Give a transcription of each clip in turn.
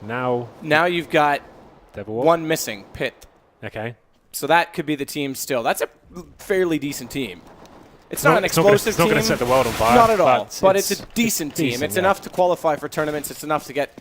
Now you've got one missing, Pitt. Okay. So that could be the team still. That's a fairly decent team. It's not an explosive team. It's not going to set the world on fire. Not at all. But it's a decent team. Decent, it's enough to qualify for tournaments. It's enough to get,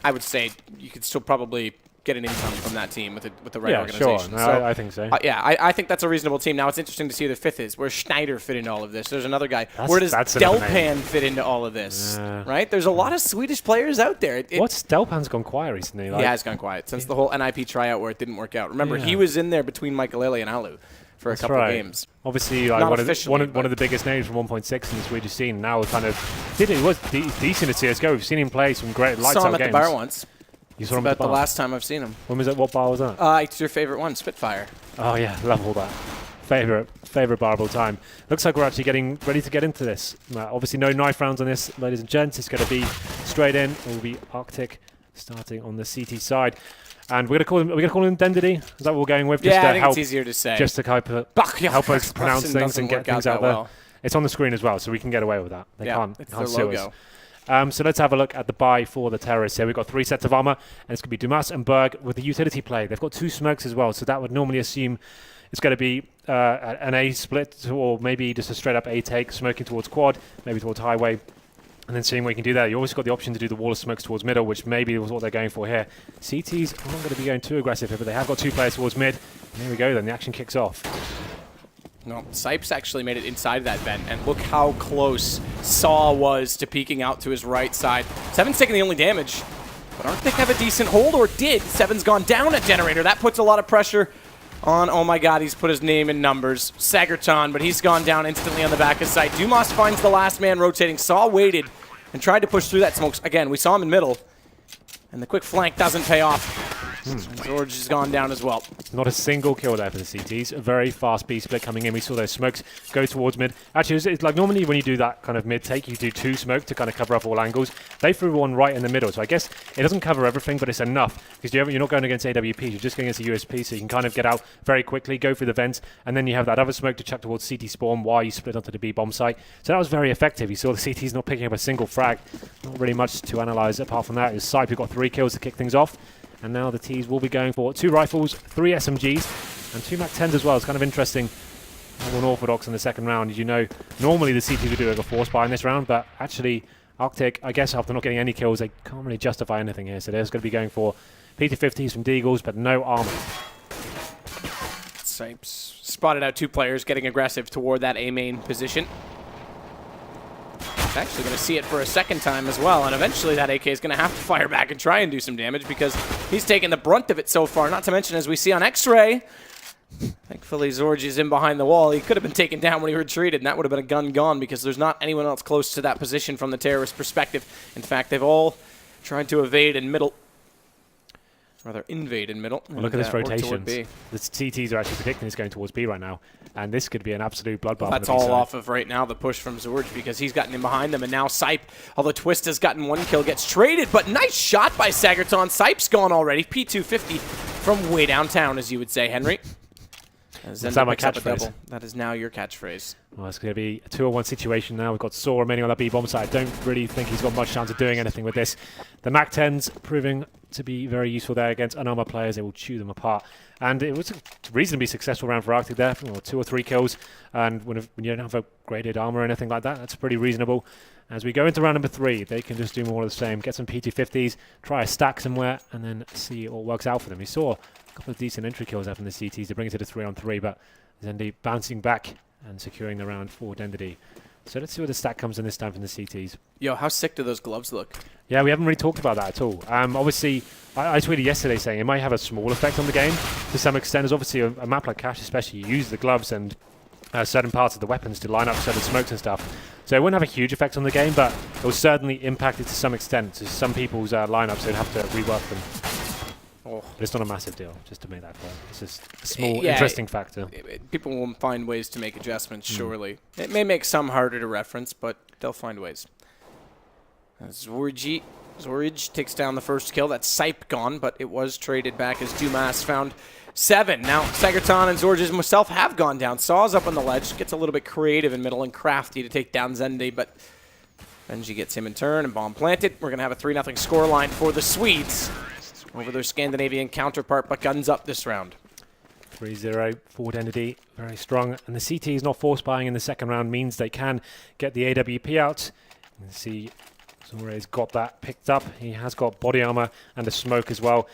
I would say, you could still probably get an income from that team with the right organization. Sure. No, I think so. I think that's a reasonable team. Now, it's interesting to see who the fifth is. Where's Schneider fit into all of this? There's another guy. Where does Delpan fit into all of this? Right? There's a lot of Swedish players out there. Delpan's gone quiet recently? Like, he has gone quiet since the whole NIP tryout where it didn't work out. Remember, he was in there between Michael and Alu for a couple of games. Obviously, like one of the biggest names from 1.6 in the Swedish scene. Now, kind of, he was decent at CSGO. We've seen him play some great lights out games. Saw him at the bar once. You saw him about the last time I've seen him. When was it? What bar was that? It's your favorite one, Spitfire. Oh yeah, love all that. Favorite bar of all time. Looks like we're actually getting ready to get into this. Obviously, no knife rounds on this, ladies and gents. It's going to be straight in. It will be RCTIC starting on the CT side. And we're going to call him Dendity. Is that what we're going with? Yeah, I think it's easier to say. Just to help us pronounce things and get things out there. Well. It's on the screen as well, so we can get away with that. They can't sue us. So let's have a look at the buy for the terrorists here. We've got 3 sets of armor, and it's going to be Dumas and Berg with the utility play. They've got 2 smokes as well, so that would normally assume it's going to be an A split or maybe just a straight up A take, smoking towards quad, maybe towards highway, and then seeing what you can do there. You always got the option to do the wall of smokes towards middle, which maybe was what they're going for here. CT's are not going to be going too aggressive here, but they have got 2 players towards mid. And there we go then, the action kicks off. No, Sipes actually made it inside that vent, and look how close Saw was to peeking out to his right side. Seven's taking the only damage, but RCTIC have a decent hold, or did. Seven's gone down at Generator. That puts a lot of pressure on, oh my god, he's put his name in numbers, Sagerton, but he's gone down instantly on the back of site. Dumas finds the last man rotating. Saw waited and tried to push through that smoke. Again, we saw him in middle, and the quick flank doesn't pay off. George has gone down as well. Not a single kill there for the CTs. A very fast B split coming in. We saw those smokes go towards mid. Actually, it's like normally when you do that kind of mid take, you do 2 smoke to kind of cover up all angles. They threw one right in the middle, so I guess it doesn't cover everything, but it's enough because you're not going against AWP. You're just going against a USP, so you can kind of get out very quickly, go through the vents, and then you have that other smoke to chuck towards CT spawn while you split onto the B bomb site. So that was very effective. You saw the CTs not picking up a single frag. Not really much to analyze apart from that. It was Sipe who got 3 kills to kick things off. And now the T's will be going for 2 rifles, 3 SMGs, and 2 MAC-10s as well. It's kind of interesting. Unorthodox in the second round. As you know, normally the CTs would do like a force buy in this round, but actually RCTIC, I guess after not getting any kills, they can't really justify anything here. So they're just going to be going for PT-50s from Deagles, but no armor. Sipes spotted out 2 players getting aggressive toward that A main position. Actually going to see it for a second time as well, and eventually that AK is going to have to fire back and try and do some damage because he's taken the brunt of it so far. Not to mention, as we see on X-Ray, thankfully Zorge is in behind the wall. He could have been taken down when he retreated, and that would have been a gun gone because there's not anyone else close to that position from the terrorist perspective. In fact, they've all tried to evade in middle. Rather invade in middle. Well, look at this rotation. The TTs are actually predicting this going towards B right now, and this could be an absolute bloodbath. Well, that's all off of right now the push from Zorge because he's gotten in behind them, and now Sipe, although Twist has gotten 1 kill, gets traded, but nice shot by Sagerton. Sipe's gone already. P250 from way downtown, as you would say, Henry. Is that my catchphrase? That is now your catchphrase. Well, it's going to be a 2-on-1 situation now. We've got Saw remaining on that B bomb side. I don't really think he's got much chance of doing anything with this. The MAC-10s proving to be very useful there against unarmored players. They will chew them apart. And it was a reasonably successful round for RCTIC there. 2 or 3 kills. And when you don't have upgraded armor or anything like that, that's pretty reasonable. As we go into round number 3, they can just do more of the same. Get some PT-50s, try a stack somewhere, and then see it all works out for them. We saw a couple of decent entry kills there from the CTs to bring it to the 3-on-3, but Zendy bouncing back and securing the round for Dendity. So let's see where the stack comes in this time from the CTs. Yo, how sick do those gloves look? Yeah, we haven't really talked about that at all. Obviously, I tweeted yesterday saying it might have a small effect on the game to some extent. There's obviously a map like Cash especially, you use the gloves and certain parts of the weapons to line up certain smokes and stuff. So it wouldn't have a huge effect on the game, but it will certainly impact it to some extent. To some people's lineups, they'd have to rework them. But it's not a massive deal, just to make that clear. It's just a small, interesting factor. People will find ways to make adjustments, surely. It may make some harder to reference, but they'll find ways. Zorge takes down the first kill. That's Sipe gone, but it was traded back as Dumas found 7. Now, Sagerton and Zorge himself have gone down. Saw's up on the ledge, gets a little bit creative in middle and crafty to take down Zendy, but Benji gets him in turn and bomb planted. We're going to have a 3-0 scoreline for the Swedes over their Scandinavian counterpart, but guns up this round. 3-0, forward entity, very strong. And the CT is not force buying in the second round, means they can get the AWP out. You can see Zore's got that picked up. He has got body armor and a smoke as well.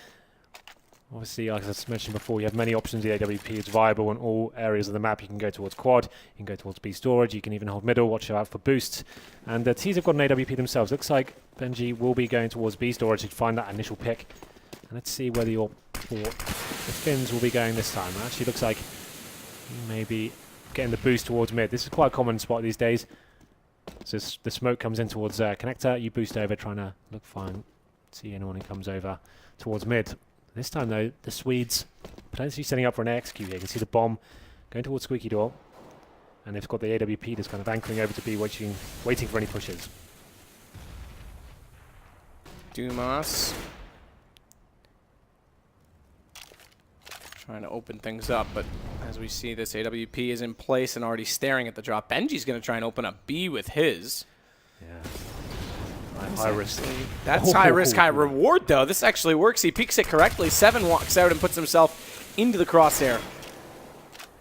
Obviously, like I mentioned before, you have many options. The AWP is viable in all areas of the map. You can go towards quad, you can go towards B storage, you can even hold middle, watch out for boosts. And the T's have got an AWP themselves. Looks like Benji will be going towards B storage to find that initial pick. And let's see whether the Finns will be going this time. It actually looks like maybe getting the boost towards mid. This is quite a common spot these days. So the smoke comes in towards connector, you boost over, trying to look fine, see anyone who comes over towards mid. This time though, the Swedes potentially setting up for an execute here. You can see the bomb going towards Squeaky Door, and they've got the AWP just kind of anchoring over to B, waiting for any pushes. Dumas trying to open things up, but as we see, this AWP is in place and already staring at the drop. Benji's going to try and open up B with his. Yeah. High risk. That's high risk, high reward, though. This actually works. He peeks it correctly. 7 walks out and puts himself into the crosshair.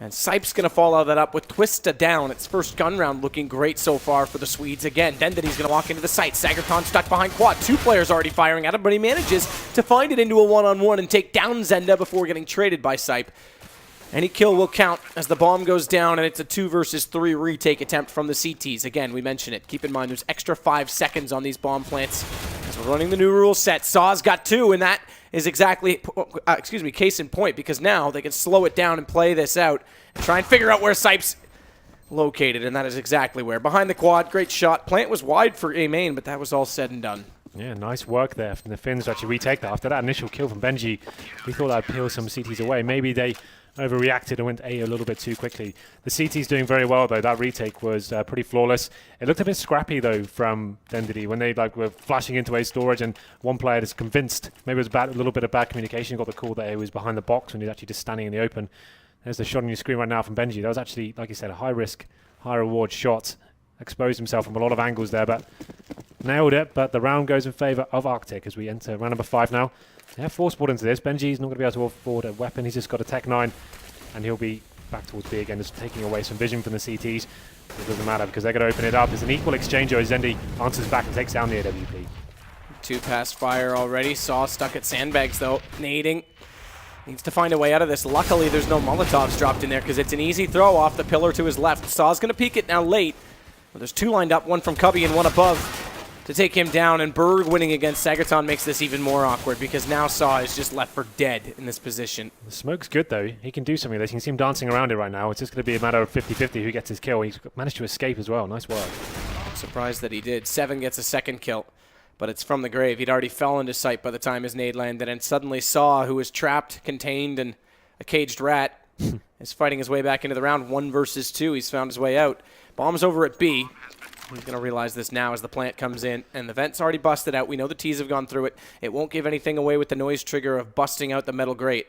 And Sipe's going to follow that up with Twista down. Its first gun round looking great so far for the Swedes. Again, Dendity's going to walk into the site. Sagerton stuck behind quad. 2 players already firing at him, but he manages to find it into a one-on-one and take down Zenda before getting traded by Sipe. Any kill will count as the bomb goes down, and it's a 2 versus 3 retake attempt from the CTs. Again, we mentioned it. Keep in mind, there's extra 5 seconds on these bomb plants as we're running the new rule set. Saw's got 2, and that is exactly, case in point, because now they can slow it down and play this out and try and figure out where Sipe's located, and that is exactly where. Behind the quad, great shot. Plant was wide for A main, but that was all said and done. Yeah, nice work there from the Finns to actually retake that. After that initial kill from Benji, we thought that would peel some CTs away. Maybe they overreacted and went A a little bit too quickly. The CT's doing very well, though. That retake was pretty flawless. It looked a bit scrappy, though, from Dendity when they were flashing into A storage, and one player is convinced, maybe it was a little bit of bad communication, got the call that A was behind the box when he was actually just standing in the open. There's the shot on your screen right now from Benji. That was actually, like you said, a high-risk, high-reward shot. Exposed himself from a lot of angles there, but nailed it. But the round goes in favor of RCTIC as we enter round number 5 now. They have force-bought into this. Benji's not going to be able to afford a weapon. He's just got a Tech 9, and he'll be back towards B again, just taking away some vision from the CTs. It doesn't matter because they're going to open it up. There's an equal exchange as Zendi answers back and takes down the AWP. 2 pass fire already. Saw stuck at sandbags, though. Nading. Needs to find a way out of this. Luckily, there's no Molotovs dropped in there because it's an easy throw off the pillar to his left. Saw's going to peek it now late. Well, there's 2 lined up, one from Cubby and one above to take him down. And Berg winning against Sagerton makes this even more awkward because now Saw is just left for dead in this position. The smoke's good, though. He can do something with this. You can see him dancing around it right now. It's just going to be a matter of 50-50 who gets his kill. He's managed to escape as well. Nice work. I'm surprised that he did. 7 gets a second kill, but it's from the grave. He'd already fell into sight by the time his nade landed, and suddenly Saw, who was trapped, contained, and a caged rat, is fighting his way back into the round. 1 versus 2. He's found his way out. Bomb's over at B. He's going to realize this now as the plant comes in, and the vent's already busted out. We know the T's have gone through it. It won't give anything away with the noise trigger of busting out the metal grate.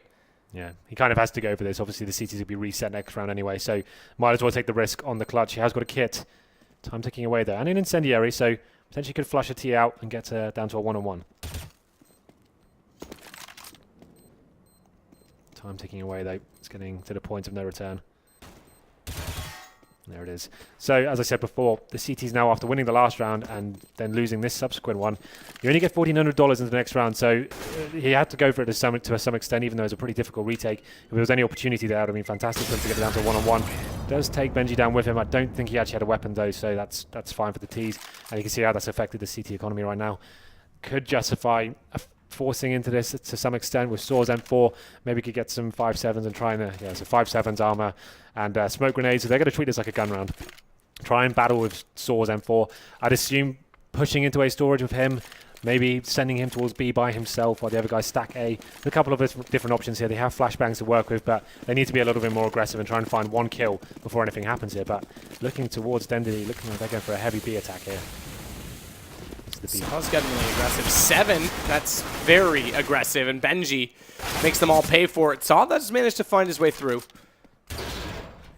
Yeah, he kind of has to go for this. Obviously, the CTs will be reset next round anyway, so might as well take the risk on the clutch. He has got a kit. Time ticking away there. And an incendiary, so potentially could flush a T out and get down to a 1-on-1. Time ticking away, though. It's getting to the point of no return. There it is. So, as I said before, the CTs now, after winning the last round and then losing this subsequent one, you only get $1,400 into the next round. So, he had to go for it to some extent, even though it was a pretty difficult retake. If there was any opportunity there, it would have been fantastic for him to get it down to 1-on-1. Does take Benji down with him. I don't think he actually had a weapon, though, so that's fine for the Ts. And you can see how that's affected the CT economy right now. Could justify forcing into this to some extent with Saw's M4. Maybe could get some 5.7s and try and, so 5.7s armor and smoke grenades. So they're going to treat this like a gun round. Try and battle with Saw's M4. I'd assume pushing into A storage with him, maybe sending him towards B by himself while the other guys stack A. There's a couple of different options here. They have flashbangs to work with, but they need to be a little bit more aggressive and try and find 1 kill before anything happens here. But looking towards Dendity, looking like they're going for a heavy B attack here. Saw's getting really aggressive. 7, that's very aggressive, and Benji makes them all pay for it. Saw does manage to find his way through.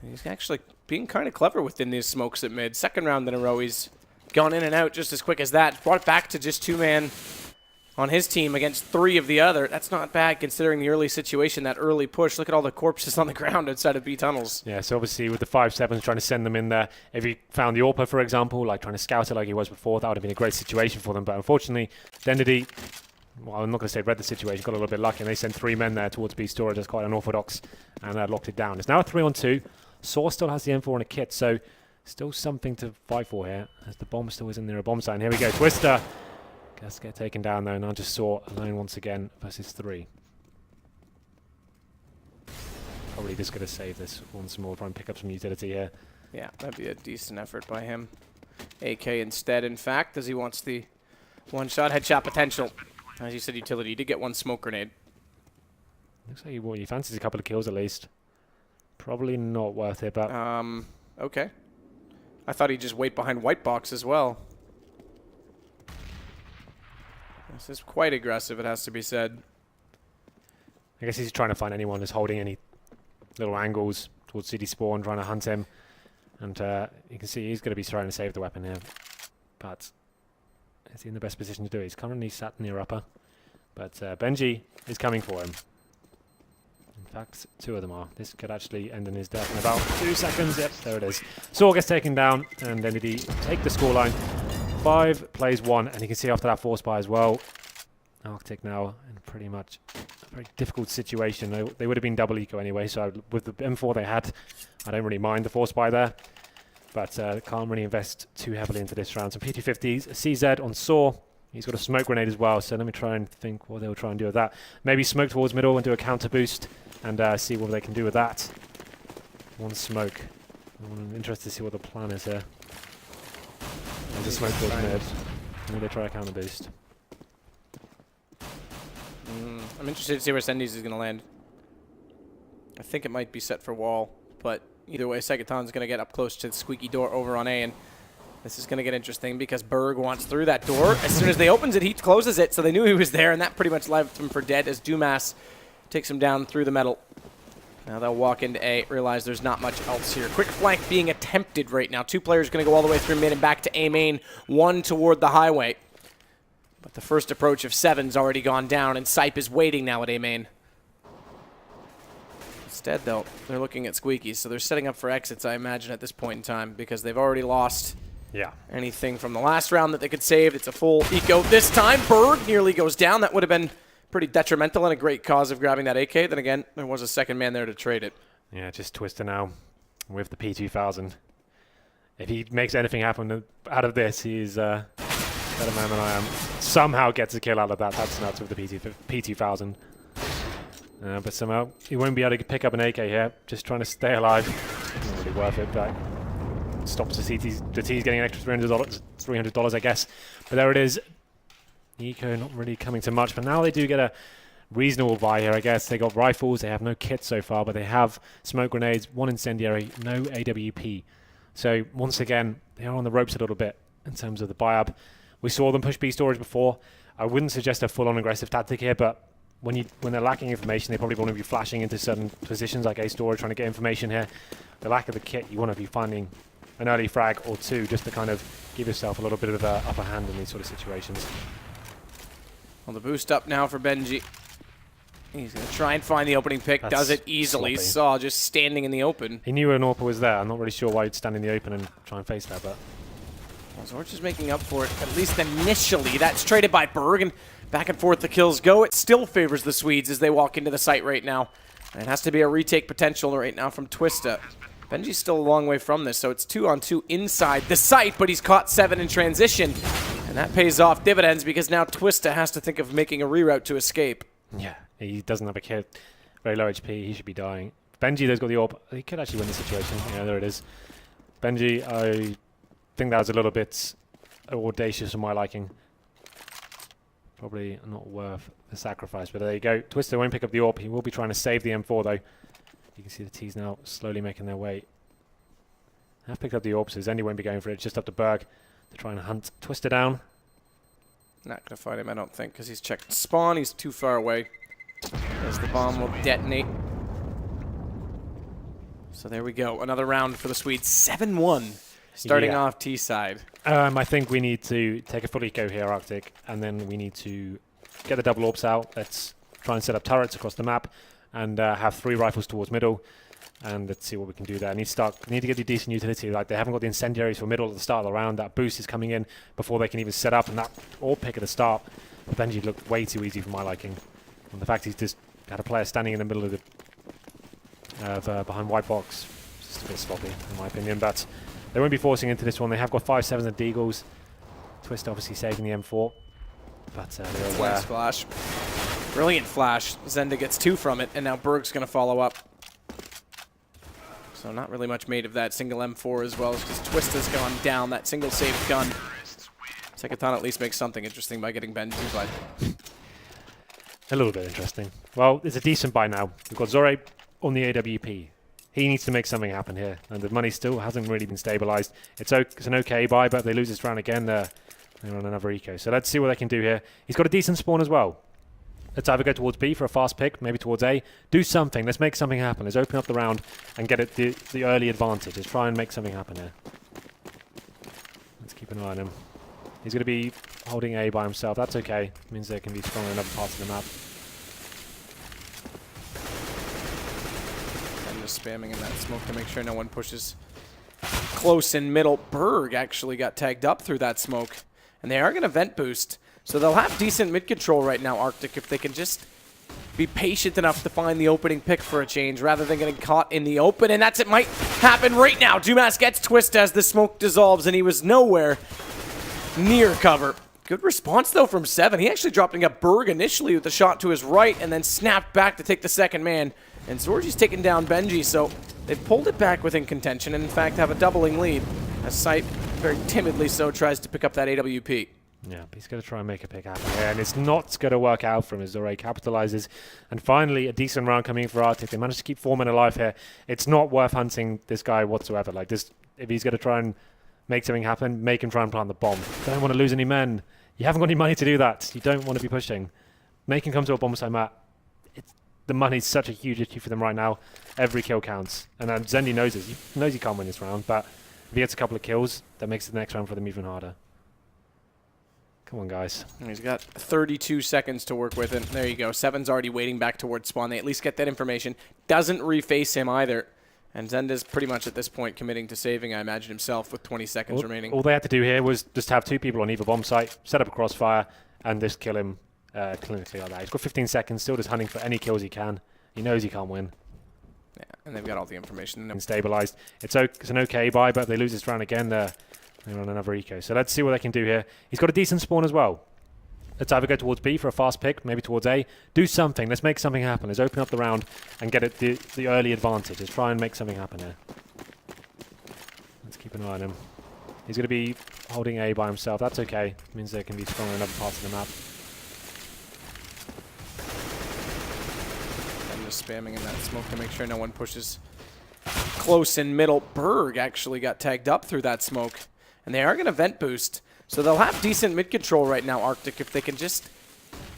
He's actually being kind of clever within these smokes at mid. Second round in a row, he's gone in and out just as quick as that. Brought it back to just 2-man on his team against 3 of the other. That's not bad considering the early situation, that early push. Look at all the corpses on the ground outside of B tunnels. Yeah, so obviously with the 5-7s trying to send them in there, if he found the AWPer, for example, like trying to scout it like he was before, that would have been a great situation for them. But unfortunately, Identity, well, I'm not going to say read the situation, got a little bit lucky, and they sent 3 men there towards B storage. That's quite unorthodox, and locked it down. It's now a 3-on-2. Saw still has the M4 on a kit, so still something to fight for here, as the bomb still is in there, a bomb sign. Here we go, Twister. Gets get taken down though, and I just saw alone once again versus 3. Probably just going to save this once more, try and pick up some utility here. Yeah, that'd be a decent effort by him. AK instead, in fact, as he wants the one-shot headshot potential. As you said, utility. He did get 1 smoke grenade. Looks like he fancies a couple of kills at least. Probably not worth it, but... Okay. I thought he'd just wait behind white box as well. This is quite aggressive, it has to be said. I guess he's trying to find anyone who's holding any little angles towards city spawn, trying to hunt him. And you can see he's going to be trying to save the weapon here. But is he in the best position to do it? He's currently sat near upper. But Benji is coming for him. In fact, 2 of them are. This could actually end in his death in about 2 seconds. Yep, there it is. Saw gets taken down, and Entity take the scoreline. 5 plays 1, and you can see after that force buy as well. RCTIC now in pretty much a very difficult situation. They would have been double eco anyway, so with the M4 they had, I don't really mind the force buy there. But can't really invest too heavily into this round. Some PT50s, CZ on Saw. He's got a smoke grenade as well, so let me try and think what they'll try and do with that. Maybe smoke towards middle and do a counter boost, and see what they can do with that. 1 smoke. I'm interested to see what the plan is here. There's a smoke towards mid. Maybe they try a counter boost. I'm interested to see where Sendi's is going to land. I think it might be set for wall, but either way, Segaton's going to get up close to the squeaky door over on A, and this is going to get interesting because Berg wants through that door. As soon as they opens it, he closes it, so they knew he was there, and that pretty much left him for dead as Dumas takes him down through the metal. Now they'll walk into A, realize there's not much else here. Quick flank being attempted right now. 2 players going to go all the way through mid and back to A main, 1 toward the highway. But the first approach of 7's already gone down, and Sipe is waiting now at A main. Instead, though, they're looking at squeakies, so they're setting up for exits, I imagine, at this point in time, because they've already lost anything from the last round that they could save. It's a full eco this time. Berg nearly goes down. That would have been pretty detrimental and a great cause of grabbing that AK. Then again, there was a second man there to trade it. Yeah, just Twister now with the P2000. If he makes anything happen out of this, he's better man than I am. Somehow gets a kill out of that. That's nuts with the P2000. But somehow he won't be able to pick up an AK here. Just trying to stay alive. Not really worth it, but stops the T's getting an extra $300, I guess. But there it is. Eco not really coming to much, but now they do get a reasonable buy here, I guess. They got rifles, they have no kit so far, but they have smoke grenades, 1 incendiary, no AWP. So once again, they are on the ropes a little bit in terms of the buy-up. We saw them push B storage before. I wouldn't suggest a full-on aggressive tactic here, but when they're lacking information, they probably want to be flashing into certain positions like A storage, trying to get information here. The lack of the kit, you want to be finding an early frag or 2 just to kind of give yourself a little bit of an upper hand in these sort of situations. Well, the boost up now for Benji. He's going to try and find the opening pick. Does it easily. Sloppy. Saw just standing in the open. He knew an AWPer was there. I'm not really sure why he'd stand in the open and try and face that, but... Well, Zorch is making up for it, at least initially. That's traded by Berg, and back and forth the kills go. It still favors the Swedes as they walk into the site right now. And it has to be a retake potential right now from Twista. Benji's still a long way from this, so it's 2-on-2 inside the site, but he's caught 7 in transition. And that pays off dividends because now Twista has to think of making a reroute to escape. Yeah, he doesn't have a kit. Very low HP. He should be dying. Benji, there's got the AWP. He could actually win the situation. Yeah, there it is. Benji, I think that was a little bit audacious for my liking. Probably not worth the sacrifice, but there you go. Twister won't pick up the AWP. He will be trying to save the M4, though. You can see the T's now slowly making their way. They have picked up the AWP, so Zendi won't be going for it. It's just up to Berg. They're trying to hunt Twister down. Not going to find him, I don't think, because he's checked spawn. He's too far away. As the bomb will detonate. So there we go. Another round for the Swedes. 7-1. Starting off T side. I think we need to take a full eco here, RCTIC, and then we need to get the double orbs out. Let's try and set up turrets across the map and have 3 rifles towards middle. And let's see what we can do there. Need to get the decent utility. Like, they haven't got the incendiaries for middle at the start of the round. That boost is coming in before they can even set up, and that all pick at the start. But Benji looked way too easy for my liking. And the fact he's just had a player standing in the middle of the behind white box, just a bit sloppy in my opinion. But they won't be forcing into this one. They have got 5-7s and deagles. Twist obviously saving the M4, but they're aware. Nice flash. Brilliant flash. Zenda gets 2 from it, and now Berg's going to follow up. So not really much made of that single M4 as well, because Twist has gone down. That single saved gun. Sekaton at least makes something interesting by getting Benji, but a little bit interesting. Well, it's a decent buy now. We've got Zore on the AWP. He needs to make something happen here, and the money still hasn't really been stabilized. It's an okay buy, but if they lose this round again, they're on another eco. So let's see what they can do here. He's got a decent spawn as well. Let's either go towards B for a fast pick, maybe towards A. Do something. Let's make something happen. Let's open up the round and get it the early advantage. Let's try and make something happen here. Let's keep an eye on him. He's going to be holding A by himself. That's okay. It means they can be strong in other parts of the map. And just spamming in that smoke to make sure no one pushes close in middle. Berg actually got tagged up through that smoke. And they are going to vent boost. So they'll have decent mid control right now, RCTIC, if they can just be patient enough to find the opening pick for a change rather than getting caught in the open. And it might happen right now. Dumas gets Twist as the smoke dissolves, and he was nowhere near cover. Good response, though, from 7. He actually dropping up Berg initially with the shot to his right and then snapped back to take the second man. And Zorgi's taking down Benji, so they've pulled it back within contention and, in fact, have a doubling lead as Sight, very timidly so, tries to pick up that AWP. Yeah, he's going to try and make a pick happen here, and it's not going to work out for him as Zore capitalizes. And finally, a decent round coming in for RCTIC. They managed to keep 4 men alive here. It's not worth hunting this guy whatsoever. Like, this, if he's going to try and make something happen, make him try and plant the bomb. Don't want to lose any men. You haven't got any money to do that. You don't want to be pushing. Make him come to a bomb site map. The money's such a huge issue for them right now. Every kill counts. And Zendi knows this. He knows he can't win this round, but if he gets a couple of kills, that makes the next round for them even harder. Come on, guys. And he's got 32 seconds to work with, and there you go. 7's already waiting back towards spawn. They at least get that information. Doesn't reface him either. And Zenda's pretty much at this point committing to saving, I imagine, himself with 20 seconds remaining. All they had to do here was just have 2 people on either bomb site, set up a crossfire, and just kill him clinically like that. He's got 15 seconds, still just hunting for any kills he can. He knows he can't win. Yeah, and they've got all the information. And stabilized. It's an okay buy, but if they lose this round again, they're on another eco. So let's see what they can do here. He's got a decent spawn as well. Let's either go towards B for a fast pick, maybe towards A. Do something. Let's make something happen. Let's open up the round and get it the early advantage. Let's try and make something happen here. Let's keep an eye on him. He's going to be holding A by himself. That's okay. It means they can be strong in other parts of the map. And just spamming in that smoke to make sure no one pushes close in middle. Berg actually got tagged up through that smoke. And they are going to vent boost. So they'll have decent mid control right now, RCTIC, if they can just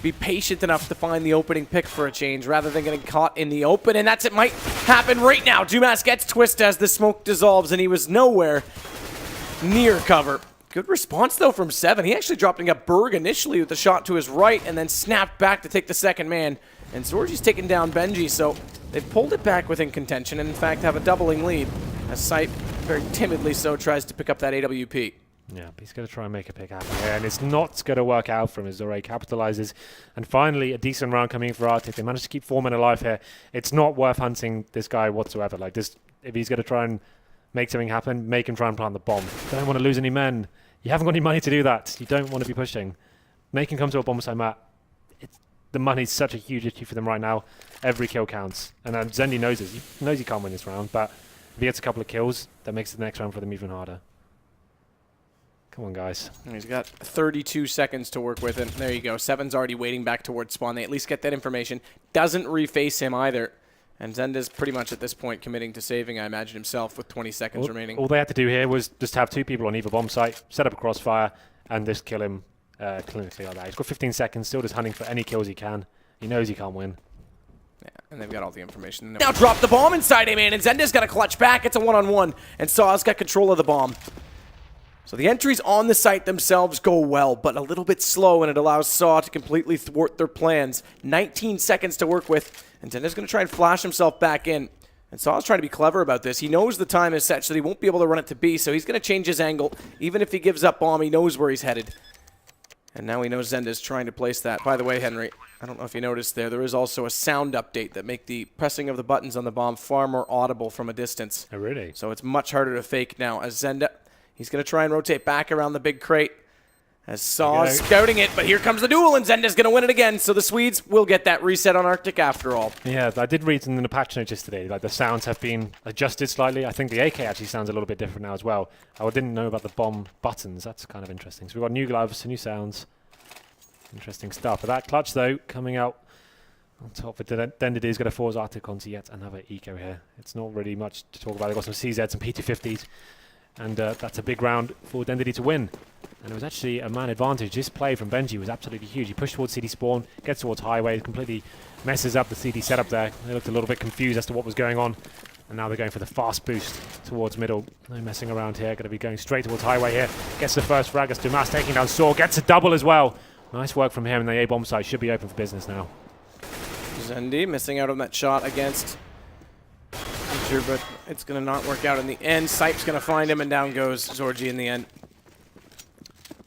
be patient enough to find the opening pick for a change rather than getting caught in the open. And it might happen right now. Dumas gets Twist as the smoke dissolves, and he was nowhere near cover. Good response, though, from 7. He actually dropping up Berg initially with the shot to his right and then snapped back to take the second man. And Zorgi's taking down Benji, so they've pulled it back within contention and, in fact, have a doubling lead as Sight, very timidly so, tries to pick up that AWP. Yeah, he's going to try and make a pick happen here, and it's not going to work out for him as Zore capitalizes. And finally, a decent round coming in for RCTIC. They managed to keep 4 men alive here. It's not worth hunting this guy whatsoever. Like, this, if he's going to try and make something happen, make him try and plant the bomb. Don't want to lose any men. You haven't got any money to do that. You don't want to be pushing. Make him come to a bomb site map. The money's such a huge issue for them right now. Every kill counts. And Zendi knows this. He knows he can't win this round, but if he gets a couple of kills, that makes the next round for them even harder. Come on, guys. And he's got 32 seconds to work with, and there you go. 7's already waiting back towards spawn. They at least get that information. Doesn't reface him either. And Zenda's pretty much at this point committing to saving, I imagine, himself with 20 seconds remaining. All they had to do here was just have 2 people on either bomb site, set up a crossfire, and just kill him clinically like that. He's got 15 seconds, still just hunting for any kills he can. He knows he can't win. Yeah, and they've got all the information. Now drop the bomb inside him, man, and Zenda's got to clutch back. It's a one-on-one, and Saw's got control of the bomb. So the entries on the site themselves go well, but a little bit slow, and it allows Saw to completely thwart their plans. 19 seconds to work with, and Zenda's going to try and flash himself back in. And Saw's trying to be clever about this. He knows the time is set, so he won't be able to run it to B, so he's going to change his angle. Even if he gives up bomb, he knows where he's headed. And now he knows Zenda's trying to place that. By the way, Henry, I don't know if you noticed there is also a sound update that make the pressing of the buttons on the bomb far more audible from a distance. Oh, really? So it's much harder to fake now as Zenda, he's going to try and rotate back around the big crate. As Saw's scouting it, but here comes the duel, and Zenda's going to win it again. So the Swedes will get that reset on RCTIC after all. Yeah, I did read in the patch notes yesterday, like the sounds have been adjusted slightly. I think the AK actually sounds a little bit different now as well. I didn't know about the bomb buttons. That's kind of interesting. So we've got new gloves, new sounds. Interesting stuff. But that clutch, though, coming out on top for Dended is going to force RCTIC onto yet another eco here. It's not really much to talk about. They've got some CZs, some P250s, and that's a big round for Dended to win. And it was actually a man advantage. This play from Benji was absolutely huge. He pushed towards CD spawn, gets towards highway, completely messes up the CD setup there. They looked a little bit confused as to what was going on. And now they're going for the fast boost towards middle. No messing around here. Going to be going straight towards highway here. Gets the first frag as Dumas taking down Saw. Gets a double as well. Nice work from him. And the A-bomb site should be open for business now. Zendi missing out on that shot against Hunter, but it's going to not work out in the end. Sipe's going to find him, and down goes Zorgi in the end.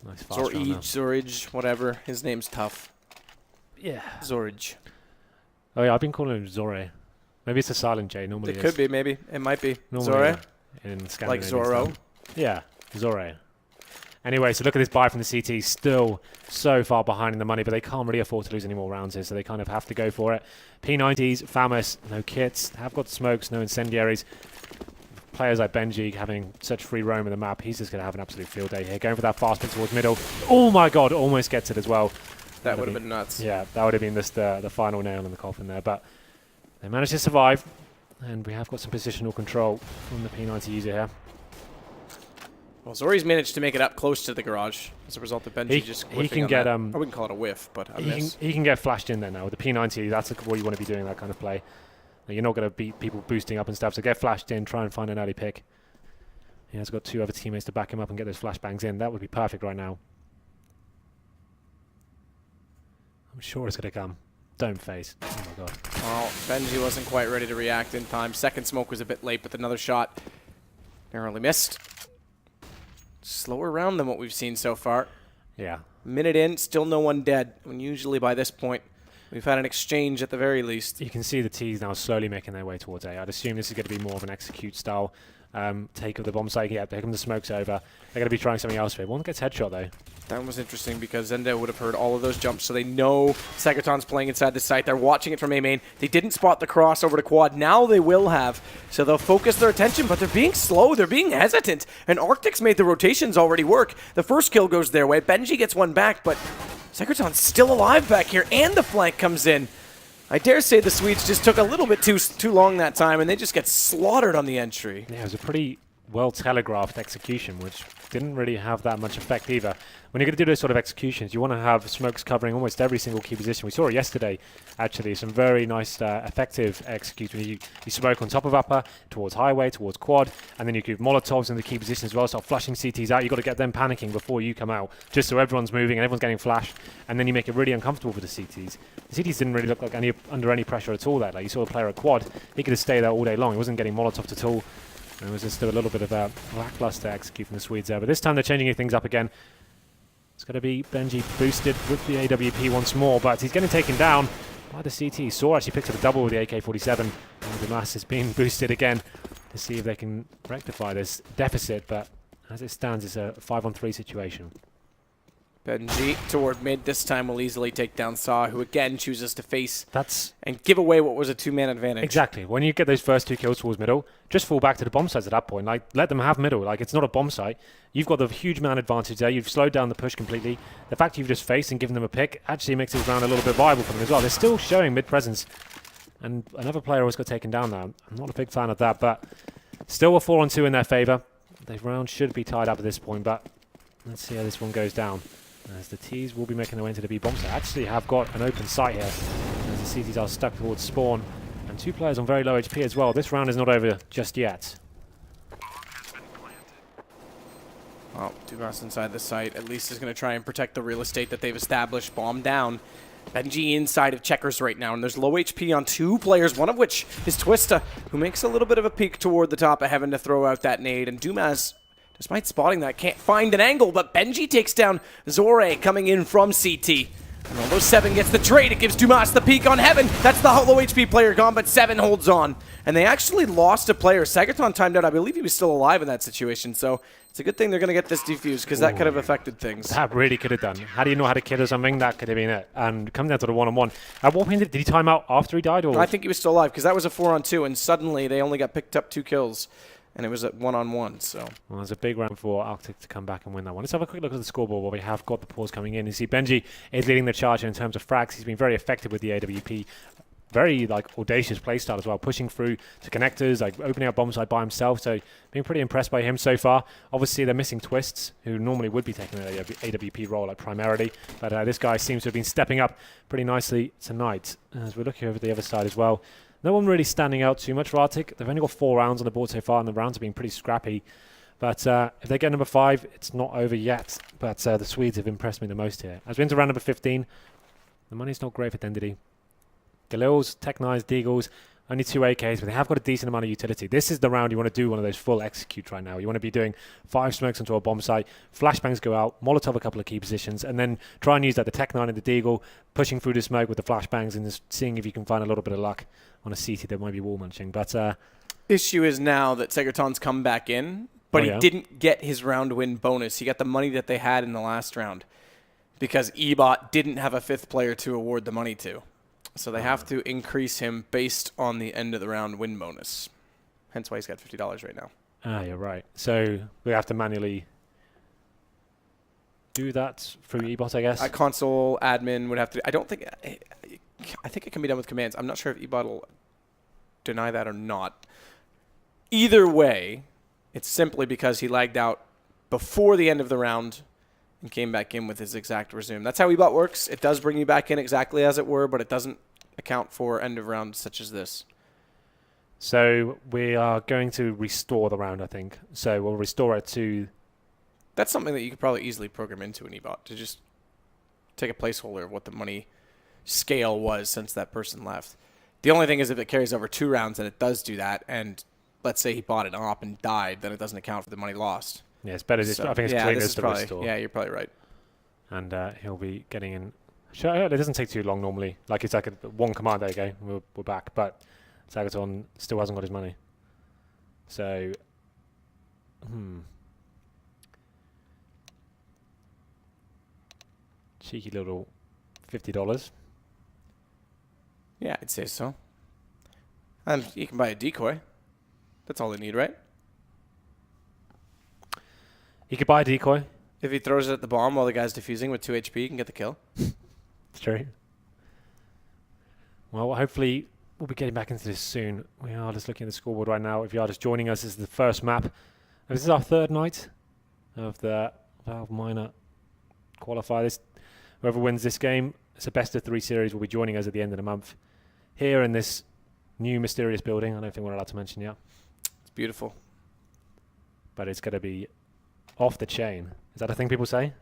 Nice fast round now. Zorij, whatever. His name's tough. Yeah. Zorij. Oh yeah, I've been calling him Zore. Maybe it's a silent J. Normally it could be, maybe. It might be. Normally, Zore? In like Zorro? Yeah, Zore. Anyway, so look at this buy from the CT. Still so far behind in the money, but they can't really afford to lose any more rounds here, so they kind of have to go for it. P90s, Famous, no kits, have got smokes, no incendiaries. Players like Benji having such free roam in the map, he's just going to have an absolute field day here. Going for that fast pick towards middle. Oh my god, almost gets it as well. That would have been nuts. Yeah, that would have been just the final nail in the coffin there, but they managed to survive, and we have got some positional control from the P90 user here. Well, Zori's managed to make it up close to the garage as a result of Benji just whiffing. He can get I wouldn't call it a whiff, but a miss. He can get flashed in there now. With the P90, that's what you want to be doing, that kind of play. Now, you're not going to beat people boosting up and stuff, so get flashed in, try and find an early pick. He has got two other teammates to back him up and get those flashbangs in. That would be perfect right now. I'm sure it's going to come. Don't face. Oh my god. Well, Benji wasn't quite ready to react in time. Second smoke was a bit late, but another shot narrowly missed. Slower round than what we've seen so far. Yeah. Minute in, still no one dead. When usually by this point, we've had an exchange at the very least. You can see the T's now slowly making their way towards A. I'd assume this is going to be more of an execute style take of the bomb site. Yeah, there come the smokes over. They're going to be trying something else here. One gets headshot though. That was interesting because Zenda would have heard all of those jumps, so they know Segaton's playing inside the site. They're watching it from A main. They didn't spot the cross over to quad. Now they will have, so they'll focus their attention, but they're being slow. They're being hesitant, and RCTIC's made the rotations already work. The first kill goes their way. Benji gets one back, but Segaton's still alive back here, and the flank comes in. I dare say the Swedes just took a little bit too long that time, and they just get slaughtered on the entry. Yeah, it was a pretty well-telegraphed execution, which didn't really have that much effect either. When you're going to do those sort of executions, you want to have smokes covering almost every single key position. We saw it yesterday, actually. Some very nice, effective execution. You smoke on top of upper, towards highway, towards quad, and then you give Molotovs in the key position as well, start flushing CTs out. You've got to get them panicking before you come out, just so everyone's moving and everyone's getting flashed, and then you make it really uncomfortable for the CTs. The CTs didn't really look like under any pressure at all there. Like, you saw a player at quad, he could have stayed there all day long. He wasn't getting Molotovs at all. And it was just a little bit of a lackluster execute from the Swedes there. But this time they're changing things up again. It's going to be Benji boosted with the AWP once more, but he's getting taken down by the CT. Saw actually picked up a double with the AK-47, and Dumas is being boosted again to see if they can rectify this deficit, but as it stands, it's a 5-on-3 situation. Benji toward mid this time will easily take down Saw, who again chooses to face and give away what was a two-man advantage. Exactly. When you get those first two kills towards middle, just fall back to the bomb sites at that point. Like, let them have middle. Like, it's not a bomb site. You've got the huge man advantage there. You've slowed down the push completely. The fact you've just faced and given them a pick actually makes this round a little bit viable for them as well. They're still showing mid presence, and another player always got taken down now. I'm not a big fan of that, but still a 4-on-2 in their favor. The round should be tied up at this point, but let's see how this one goes down. As the T's will be making their way into the B bomb site. Actually have got an open site here, as the CTs are stuck towards spawn, and two players on very low HP as well. This round is not over just yet. Oh, Dumas inside the site. At least is going to try and protect the real estate that they've established. Bomb down. Benji inside of checkers right now, and there's low HP on 2 players, one of which is Twista, who makes a little bit of a peek toward the top of heaven to throw out that nade, and Dumas, despite spotting that, can't find an angle, but Benji takes down Zore coming in from CT. And although 7 gets the trade, it gives Dumas the peek on heaven. That's the low HP player gone, but 7 holds on. And they actually lost a player. Sagaton timed out. I believe he was still alive in that situation, so it's a good thing they're going to get this defused, because that could have affected things. That really could have done. How do you know how to kill or something? That could have been it. And coming down to the 1-on-1. At what point did he time out after he died? Or? I think he was still alive, because that was a 4-on-2, and suddenly they only got picked up 2 kills. And it was at 1-on-1, so. Well, there's a big round for RCTIC to come back and win that one. Let's have a quick look at the scoreboard where we have got the pause coming in. You see Benji is leading the charge in terms of frags. He's been very effective with the AWP. Very audacious playstyle as well, pushing through to connectors, opening up bomb site by himself. So being pretty impressed by him so far. Obviously they're missing Twists, who normally would be taking an AWP role primarily, but this guy seems to have been stepping up pretty nicely tonight. As we're looking over the other side as well, no one really standing out too much for RCTIC. They've only got 4 rounds on the board so far, and the rounds have been pretty scrappy. But if they get number 5, it's not over yet. But the Swedes have impressed me the most here. As we enter round number 15, the money's not great for Dendity. Galils, Tech-9s, Deagles, only 2 AKs, but they have got a decent amount of utility. This is the round you want to do one of those full execute right now. You want to be doing 5 smokes onto a bomb site, flashbangs go out, Molotov a couple of key positions, and then try and use that the Tech-9 and the Deagle, pushing through the smoke with the flashbangs and just seeing if you can find a little bit of luck on a CT that might be wall munching. But issue is now that Segerton's come back in, but he didn't get his round win bonus. He got the money that they had in the last round because eBot didn't have a 5th player to award the money to. So they have to increase him based on the end of the round win bonus. Hence why he's got $50 right now. Ah, you're right. So we have to manually do that through eBot, I guess? A console admin would have to. I think it can be done with commands. I'm not sure if eBot will deny that or not. Either way, it's simply because he lagged out before the end of the round and came back in with his exact resume. That's how eBot works. It does bring you back in exactly as it were, but it doesn't account for end of round such as this. So we are going to restore the round, I think. So we'll restore it to... That's something that you could probably easily program into an eBot, to just take a placeholder of what the money scale was since that person left. The only thing is if it carries over 2 rounds and it does do that, and let's say he bought it up and died, then it doesn't account for the money lost. Yeah, it's better. So, I think it's cleanest to restore. Yeah, you're probably right. And he'll be getting in. Sure, it doesn't take too long normally. Like it's like one command. There you go. We're back. But Sagaton still hasn't got his money. So, cheeky little $50. Yeah, I'd say so. And you can buy a decoy. That's all they need, right? He could buy a decoy. If he throws it at the bomb while the guy's defusing with 2 HP, he can get the kill. It's true. Well, hopefully we'll be getting back into this soon. We are just looking at the scoreboard right now. If you are just joining us, this is the first map. And this is our 3rd night of the Valve Minor Qualifier. Whoever wins this game, it's a best of 3 series, will be joining us at the end of the month. Here in this new mysterious building. I don't think we're allowed to mention yet. It's beautiful. But it's going to be off the chain. Is that a thing people say?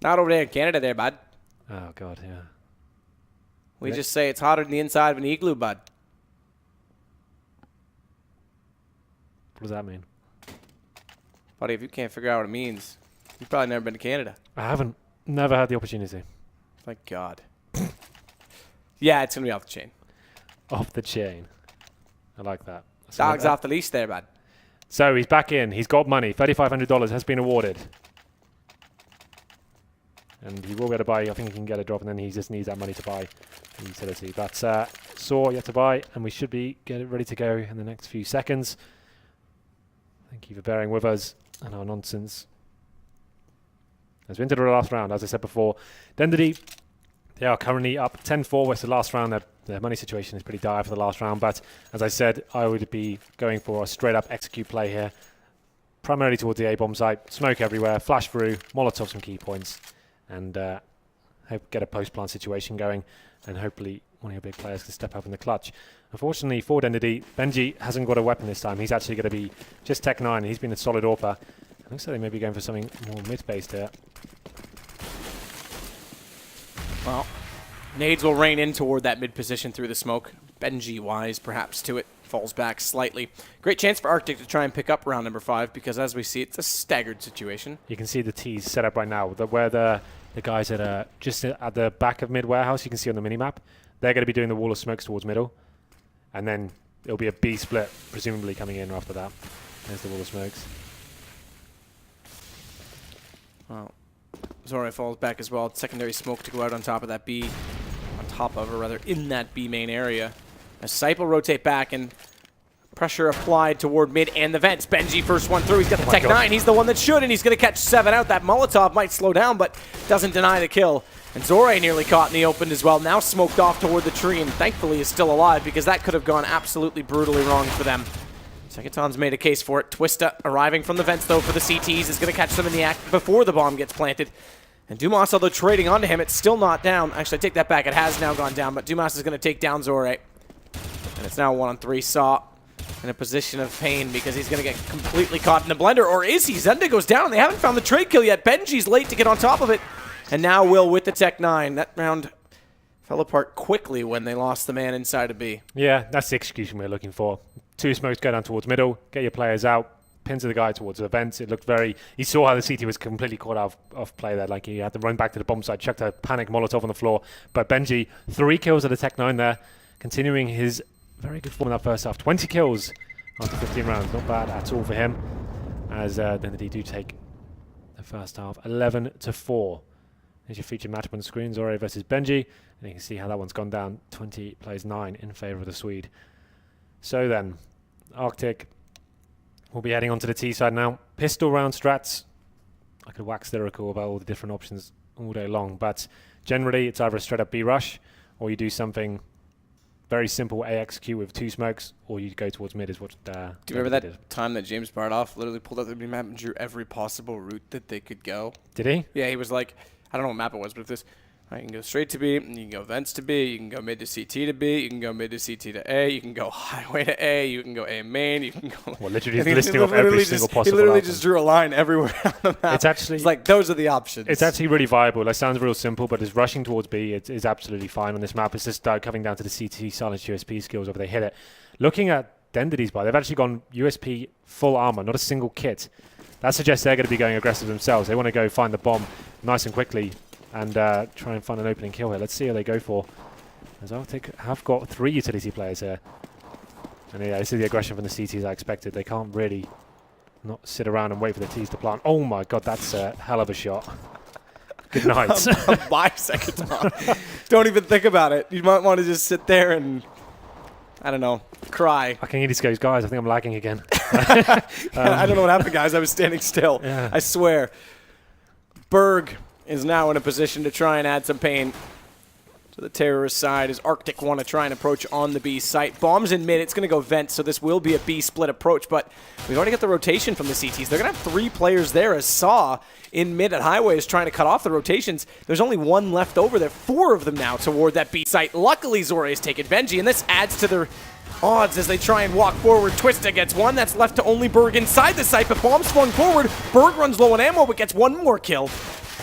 Not over there in Canada there, bud. Oh, God, yeah. We just say it's hotter than the inside of an igloo, bud. What does that mean? Buddy, if you can't figure out what it means, you've probably never been to Canada. I haven't. Never had the opportunity. Thank God. Yeah, it's going to be off the chain. Off the chain. I like that. Dog's off the leash there, bud. So he's back in. He's got money. $3,500 has been awarded. And he will be able to buy. I think he can get a drop, and then he just needs that money to buy the utility. But Saw yet to buy, and we should be ready to go in the next few seconds. Thank you for bearing with us and our nonsense. As we enter the last round, as I said before, Dendity, they are currently up 10-4. It's the last round. Their money situation is pretty dire for the last round. But as I said, I would be going for a straight-up execute play here. Primarily towards the A-bomb site. Smoke everywhere. Flash through. Molotov some key points. And hope get a post-plant situation going. And hopefully one of your big players can step up in the clutch. Unfortunately for Dendity, Benji hasn't got a weapon this time. He's actually going to be just Tech-9. He's been a solid AWPer. Looks like they may be going for something more mid-based here. Well, nades will rain in toward that mid position through the smoke. Benji wise, perhaps, to it. Falls back slightly. Great chance for RCTIC to try and pick up round number 5 because, as we see, it's a staggered situation. You can see the T's set up right now, where the guys that are just at the back of mid warehouse, you can see on the minimap, they're going to be doing the wall of smokes towards middle. And then it'll be a B split, presumably coming in after that. There's the wall of smokes. Well, Zora falls back as well. Secondary smoke to go out on top of that B. On top of, or rather, in that B main area. As Sipe will rotate back and pressure applied toward mid and the vents. Benji first one through. He's got the Tech 9. He's the one that should, and he's going to catch 7 out. That Molotov might slow down, but doesn't deny the kill. And Zora nearly caught in the open as well. Now smoked off toward the tree, and thankfully is still alive because that could have gone absolutely brutally wrong for them. Sekiton's made a case for it. Twista arriving from the vents, though, for the CTs. Is going to catch them in the act before the bomb gets planted. And Dumas, although trading onto him, it's still not down. Actually, I take that back. It has now gone down, but Dumas is going to take down Zora. And it's now 1-on-3. Saw in a position of pain because he's going to get completely caught in the blender. Or is he? Zenda goes down, and they haven't found the trade kill yet. Benji's late to get on top of it. And now Will with the Tech 9. That round fell apart quickly when they lost the man inside of B. Yeah, that's the execution we're looking for. 2 smokes go down towards middle, get your players out, pins the guy towards the vents. It looked very... You saw how the CT was completely caught out of play there. Like, he had to run back to the bomb side, chucked a panic Molotov on the floor. But Benji, 3 kills at the Tech 9 there, continuing his very good form in that first half. 20 kills after 15 rounds. Not bad at all for him. As then they do take the first half 11-4. There's your featured matchup on the screen, Zora versus Benji. And you can see how that one's gone down. 20 plays 9 in favour of the Swede. So then, RCTIC will be heading onto the T side now. Pistol round strats. I could wax lyrical about all the different options all day long, but generally it's either a straight up B rush, or you do something very simple A execute with 2 smokes, or you go towards mid is what do you remember that time that James Bardoff literally pulled out the map and drew every possible route that they could go? Did he? Yeah, he was like, I don't know what map it was, but if this, you can go straight to B, you can go vents to B, you can go mid to CT to B, you can go mid to CT to A, you can go highway to A, you can go A main, you can go... Well, literally listing off every single possible He literally outcome. just drew a line everywhere on the map. It's like, those are the options. It's actually really viable. That sounds real simple, but it's rushing towards B. It is absolutely fine on this map. It's just coming down to the CT silence USP skills whether they hit it. Looking at Dendity's buy, they've actually gone USP full armor, not a single kit. That suggests they're going to be going aggressive themselves. They want to go find the bomb nice and quickly and try and find an opening kill here. Let's see how they go for. As RCTIC have got 3 utility players here. And yeah, this is the aggression from the CTs I expected. They can't really not sit around and wait for the T's to plant. Oh my god, that's a hell of a shot. Good night. Bye, Sekiton. Don't even think about it. You might want to just sit there and, I don't know, cry. I can hear these guys, I think I'm lagging again. I don't know what happened, guys. I was standing still. Yeah. I swear. Berg is now in a position to try and add some pain to the terrorist side as RCTIC want to try and approach on the B site. Bombs in mid. It's going to go vent, so this will be a B split approach, but we've already got the rotation from the CTs. They're going to have 3 players there as Saw in mid at highway is trying to cut off the rotations. There's only 1 left over there. 4 of them now toward that B site. Luckily, Zora has taken Benji, and this adds to their odds as they try and walk forward. Twista gets 1. That's left to only Berg inside the site, but bomb swung forward. Berg runs low on ammo, but gets 1 more kill.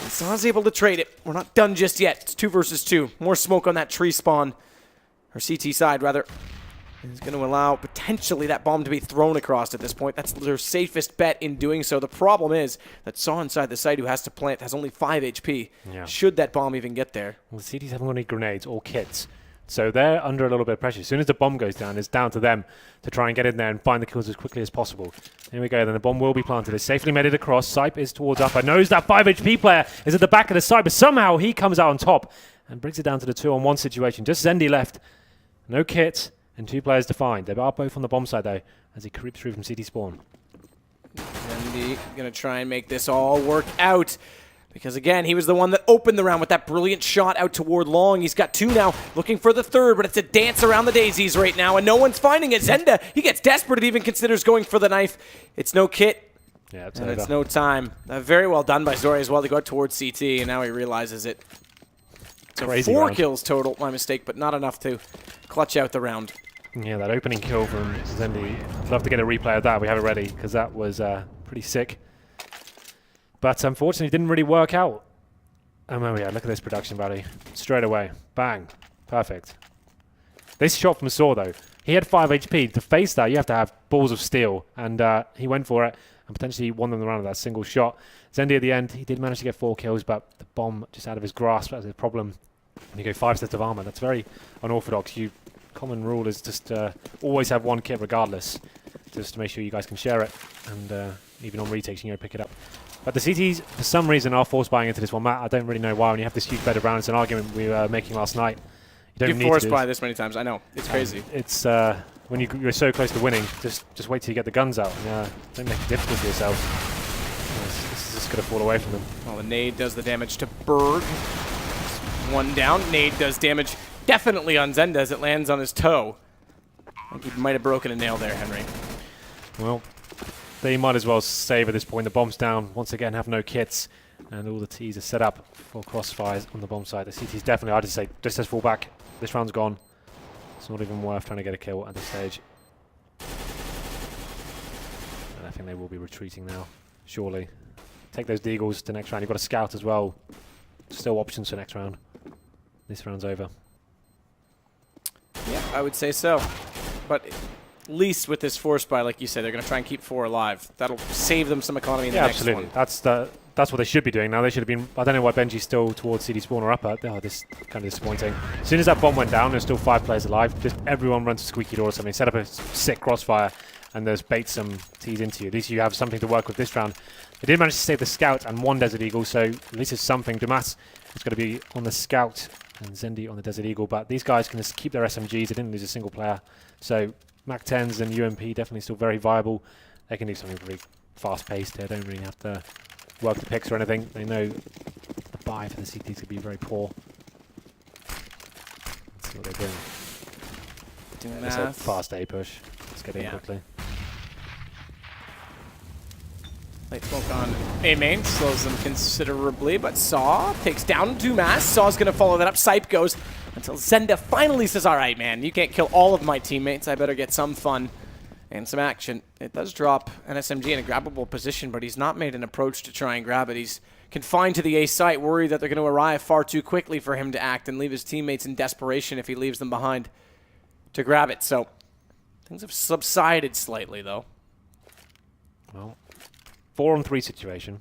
And Saw's able to trade it. We're not done just yet. It's 2 versus 2. More smoke on that tree spawn. Or CT side, rather. Is going to allow potentially that bomb to be thrown across at this point. That's their safest bet in doing so. The problem is that Saw inside the site, who has to plant, has only 5 HP. Yeah. Should that bomb even get there? Well, the CTs haven't got any grenades or kits. So they're under a little bit of pressure. As soon as the bomb goes down, it's down to them to try and get in there and find the kills as quickly as possible. Here we go, then the bomb will be planted. It's safely made it across. Sipe is towards upper. Knows that 5 HP player is at the back of the site, but somehow he comes out on top and brings it down to the 2-on-1 situation. Just Zendi left. No kit and 2 players to find. They are both on the bomb side, though, as he creeps through from CT spawn. Zendi going to try and make this all work out. Because, again, he was the one that opened the round with that brilliant shot out toward long. He's got 2 now, looking for the 3rd, but it's a dance around the daisies right now, and no one's finding it. Zenda, he gets desperate and even considers going for the knife. It's no kit, yeah, and it's no time. Very well done by Zora as well to go towards CT, and now he realizes it. So crazy 4 round. kills total, my mistake, but not enough to clutch out the round. Yeah, that opening kill from Zendi. I'd love to get a replay of that. We have it ready, because that was pretty sick. But unfortunately, it didn't really work out. Oh, yeah, look at this production value. Straight away. Bang. Perfect. This shot from Saw, though, he had 5 HP. To face that, you have to have balls of steel. And he went for it and potentially won them the round with that single shot. Zendy at the end, he did manage to get 4 kills, but the bomb just out of his grasp. That was the problem. And you go 5 sets of armor. That's very unorthodox. Common rule is just always have 1 kit regardless, just to make sure you guys can share it. And even on retakes, you can pick it up. But the CTs, for some reason, are force buying into this one. Matt, I don't really know why. When you have this huge bed of rounds, it's an argument we were making last night. You don't need force buy this many times. I know. It's crazy. It's when you're so close to winning, just wait till you get the guns out. And, don't make it difficult for yourself. This is just going to fall away from them. Well, the nade does the damage to Berg. 1 down. Nade does damage definitely on Zenda as it lands on his toe. I think he might have broken a nail there, Henry. Well, they might as well save at this point. The bomb's down. Once again, have no kits. And all the T's are set up for crossfires on the bomb side. The CT's definitely, I'd just say, just as fall back. This round's gone. It's not even worth trying to get a kill at this stage. And I think they will be retreating now, surely. Take those deagles to next round. You've got a scout as well. Still options for next round. This round's over. Yeah, I would say so. But at least with this force buy, like you said, they're going to try and keep 4 alive. That'll save them some economy in the next absolutely. one. That's what they should be doing now. They should have been... I don't know why Benji's still towards CD spawn or upper. Oh, this is kind of disappointing. As soon as that bomb went down, there's still 5 players alive. Just everyone runs a squeaky door or something. Set up a sick crossfire and just bait some T's into you. At least you have something to work with this round. They did manage to save the scout and 1 Desert Eagle, so at least it's something. Dumas is going to be on the scout and Zendi on the Desert Eagle, but these guys can just keep their SMGs. They didn't lose a single player. So MAC-10s and UMP definitely still very viable. They can do something really fast-paced. They don't really have to work the picks or anything. They know the buy for the CTs could be very poor. Let's see what they're doing. It's a fast A push. Let's get in quickly. Late smoke on A main, slows them considerably, but Saw takes down Dumas. Saw's going to follow that up. Sipe goes until Zenda finally says, all right, man, you can't kill all of my teammates. I better get some fun and some action. It does drop an SMG in a grabbable position, but he's not made an approach to try and grab it. He's confined to the A site, worried that they're going to arrive far too quickly for him to act and leave his teammates in desperation if he leaves them behind to grab it. So things have subsided slightly, though. Well, 4-on-3 situation.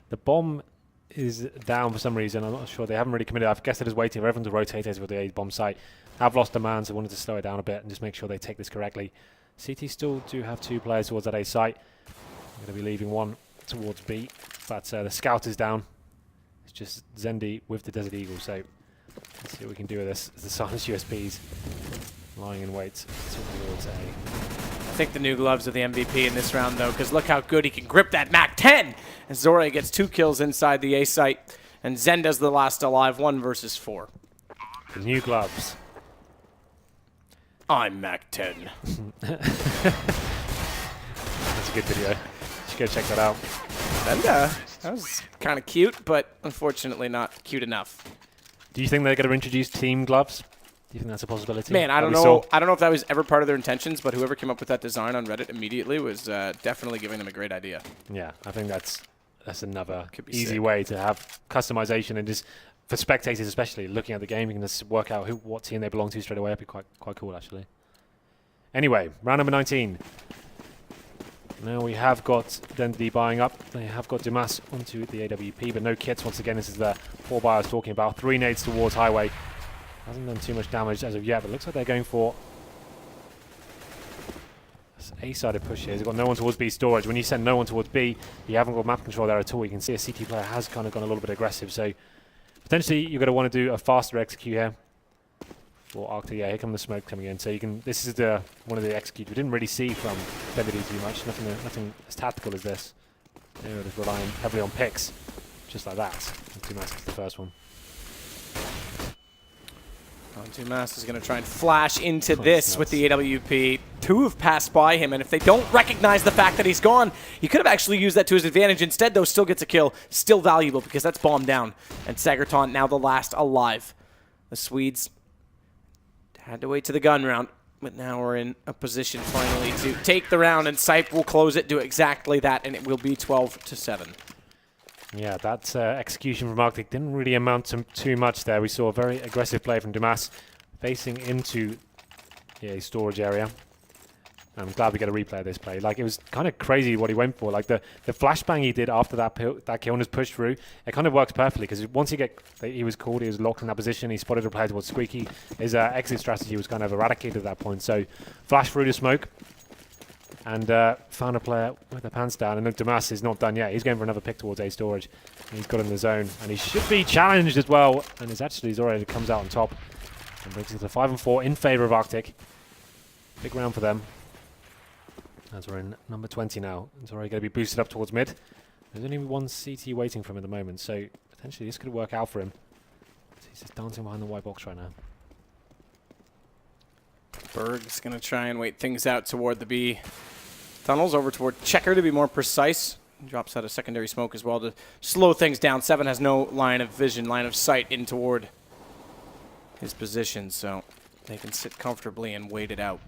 The bomb is down for some reason. I'm not sure. They haven't really committed. I guess they're just waiting for everyone to rotate over the A bomb site. Have lost demand, so wanted to slow it down a bit and just make sure they take this correctly. CT still do have 2 players towards that A site. I'm going to be leaving 1 towards B, but the scout is down. It's just Zendi with the Desert Eagle, so let's see what we can do with this. The silenced USPs lying in wait towards A. I think the new gloves are the MVP in this round, though, because look how good he can grip that MAC-10. And Zora gets 2 kills inside the A site, and Zenda's the last alive, 1 versus 4. The new gloves. I'm MAC-10. That's a good video. You should go check that out. Zenda, that was kind of cute, but unfortunately not cute enough. Do you think they're going to introduce team gloves? Do you think that's a possibility? Man, I don't know. I don't know if that was ever part of their intentions, but whoever came up with that design on Reddit immediately was definitely giving them a great idea. Yeah, I think that's another easy way to have customization and just for spectators, especially looking at the game, you can just work out what team they belong to straight away. That'd be quite cool, actually. Anyway, round number 19. Now we have got Dendity buying up. They have got Dumas onto the AWP, but no kits. Once again, this is the 4 buy I was talking about. 3 nades towards Highway. Hasn't done too much damage as of yet, but looks like they're going for this A-sided push here. They've got no one towards B storage. When you send no one towards B, you haven't got map control there at all. You can see a CT player has kind of gone a little bit aggressive, so potentially you're going to want to do a faster execute here. For Arctic, yeah, here comes the smoke coming in. So you can. This is one of the executes we didn't really see from Dendity too much. Nothing as tactical as this. They're just relying heavily on picks, just like that. Dumas is the first one. Dumas is going to try and flash into this with the AWP. 2 have passed by him, and if they don't recognize the fact that he's gone, he could have actually used that to his advantage. Instead, though, still gets a kill. Still valuable because that's bomb down. And Sagerton now the last alive. The Swedes had to wait to the gun round, but now we're in a position finally to take the round, and Sipe will close it, do exactly that, and it will be 12-7. Yeah, that execution from Arctic didn't really amount to too much there. We saw a very aggressive play from Dumas facing into a storage area. I'm glad we get a replay of this play. Like, it was kind of crazy what he went for. Like, the flashbang he did after that kill and was pushed through, it kind of works perfectly because once he was called, he was locked in that position, he spotted a player towards Squeaky, his exit strategy was kind of eradicated at that point. So, flash through the smoke and found a player with their pants down. And then Dumas is not done yet. He's going for another pick towards A storage. He's got in the zone and he should be challenged as well. And it's actually Zore that comes out on top and brings it to 5-4 in favor of Arctic. Big round for them. As we're in number 20 now. It's already going to be boosted up towards mid. There's only one CT waiting for him at the moment, so potentially this could work out for him. He's just dancing behind the white box right now. Berg's going to try and wait things out toward the B tunnels, over toward Checker to be more precise. He drops out a secondary smoke as well to slow things down. 7 has no line of vision, line of sight in toward his position, so they can sit comfortably and wait it out,